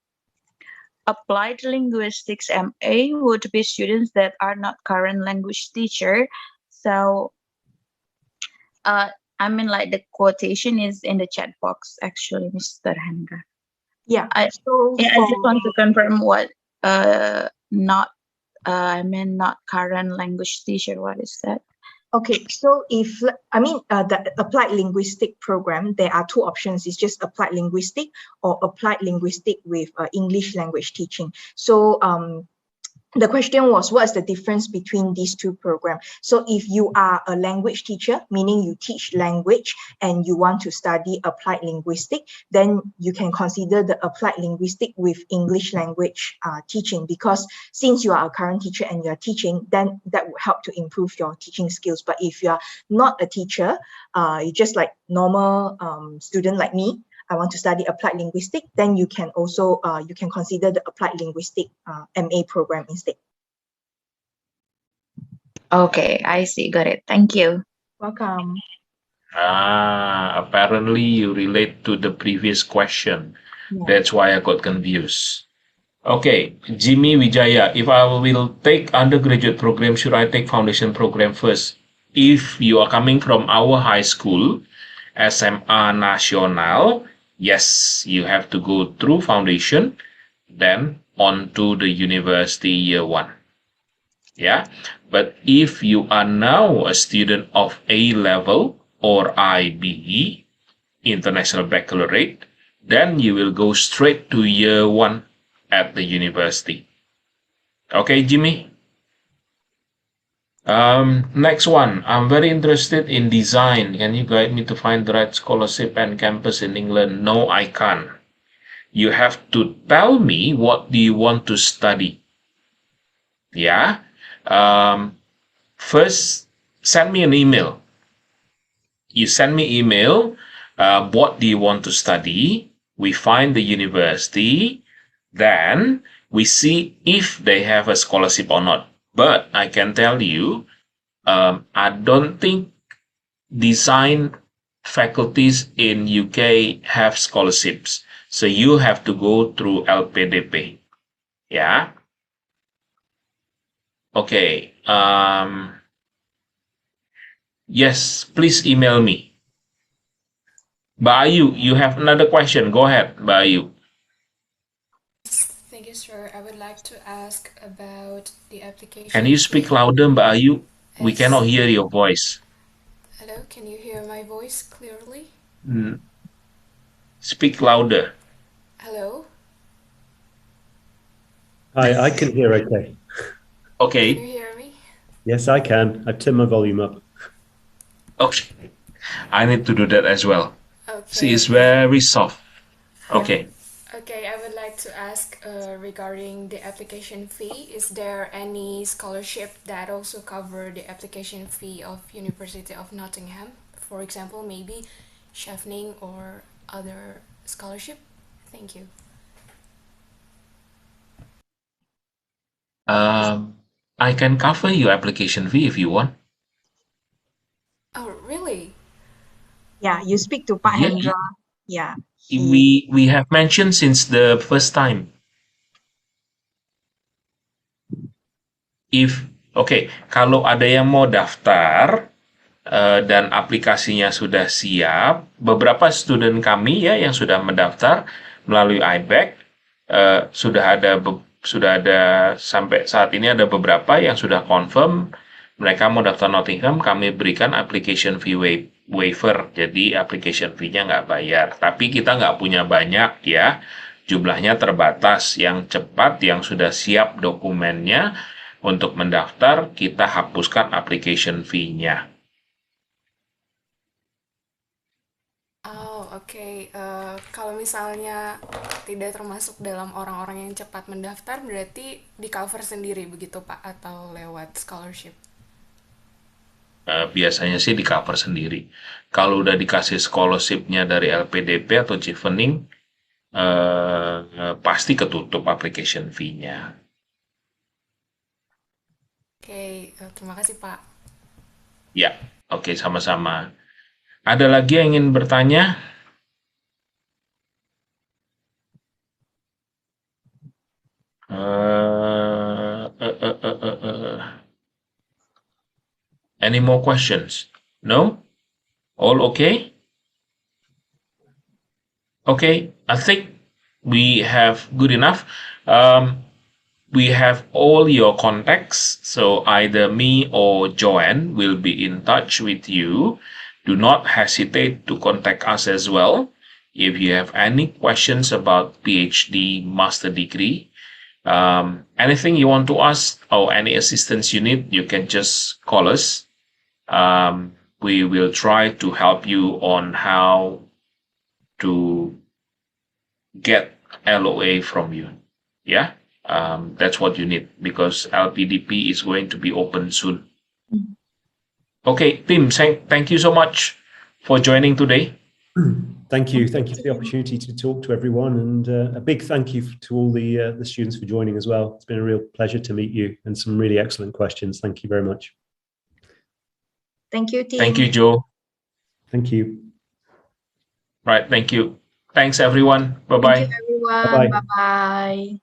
Applied linguistics MA would be students that are not current language teacher. So, I mean, like the quotation is in the chat box, actually, Mr. Hendra. Yeah. I just want to confirm what not current language teacher. What is that? Okay, so if the applied linguistic program, there are two options. It's just applied linguistic or applied linguistic with English language teaching. So the question was, what's the difference between these two programs? So if you are a language teacher, meaning you teach language and you want to study applied linguistic, then you can consider the applied linguistic with English language teaching, because since you are a current teacher and you're teaching, then that will help to improve your teaching skills. But if you are not a teacher, you're just like normal student like me, I want to study applied linguistic, then you can also you can consider the applied linguistic MA program instead. Okay, I see. Got it. Thank you. Welcome. Apparently you relate to the previous question. Yeah. That's why I got confused. Okay, Jimmy Wijaya, if I will take undergraduate program, should I take foundation program first? If you are coming from our high school, SMA Nasional, yes, you have to go through foundation, then on to the university year 1. Yeah, but if you are now a student of A level or IBE, International Baccalaureate, then you will go straight to year 1 at the university. Okay, Jimmy? Next one, I'm very interested in design. Can you guide me to find the right scholarship and campus in England? No, I can't. You have to tell me what do you want to study. Yeah. First, send me an email. You send me email. What do you want to study? We find the university. Then we see if they have a scholarship or not. But I can tell you, I don't think design faculties in UK have scholarships. So you have to go through LPDP. Yeah. Okay. Yes, please email me. Bayu, you have another question. Go ahead, Bayu. Thank you, sir. I would like to ask about the application. Can you speak louder, Bayu? We cannot hear your voice. Hello, can you hear my voice clearly? Speak louder. Hello? Hi, I can hear okay. Okay. Can you hear me? Yes, I can. I've turned my volume up. Okay. I need to do that as well. Okay. See, it's very soft. Okay. Okay, I would like to ask regarding the application fee. Is there any scholarship that also cover the application fee of University of Nottingham? For example, maybe Chevening or other scholarship? Thank you. I can cover your application fee if you want. Oh, really? Yeah, you speak to Pak Hendra. Yeah. We have mentioned since the first time. Kalau ada yang mau daftar dan aplikasinya sudah siap, beberapa student kami ya yang sudah mendaftar melalui IBEC sudah ada sampai saat ini ada beberapa yang sudah confirm mereka mau daftar Nottingham, kami berikan application fee waiver, jadi application fee-nya nggak bayar. Tapi kita nggak punya banyak ya, jumlahnya terbatas. Yang cepat, yang sudah siap dokumennya untuk mendaftar, kita hapuskan application fee-nya. Oh, oke. Kalau misalnya tidak termasuk dalam orang-orang yang cepat mendaftar, berarti di cover sendiri begitu Pak, atau lewat scholarship? Biasanya sih di cover sendiri. Kalau udah dikasih scholarship-nya dari LPDP atau Chevening, pasti ketutup application fee-nya. Oke, terima kasih Pak. Ya, oke, sama-sama. Ada lagi yang ingin bertanya? Any more questions? No? All okay? Okay, I think we have good enough. We have all your contacts, so either me or Joanne will be in touch with you. Do not hesitate to contact us as well. If you have any questions about PhD master degree, Anything you want to ask or any assistance you need, you can just call us. We will try to help you on how to get LOA from you. Yeah, that's what you need because LPDP is going to be open soon. Okay, Tim, thank you so much for joining today. Thank you. Thank you for the opportunity to talk to everyone, and a big thank you to all the students for joining as well. It's been a real pleasure to meet you and some really excellent questions. Thank you very much. Thank you, team. Thank you, Joe. Thank you. Right, thank you. Thanks, everyone. Bye-bye. Thank you, everyone. Bye-bye. Bye-bye.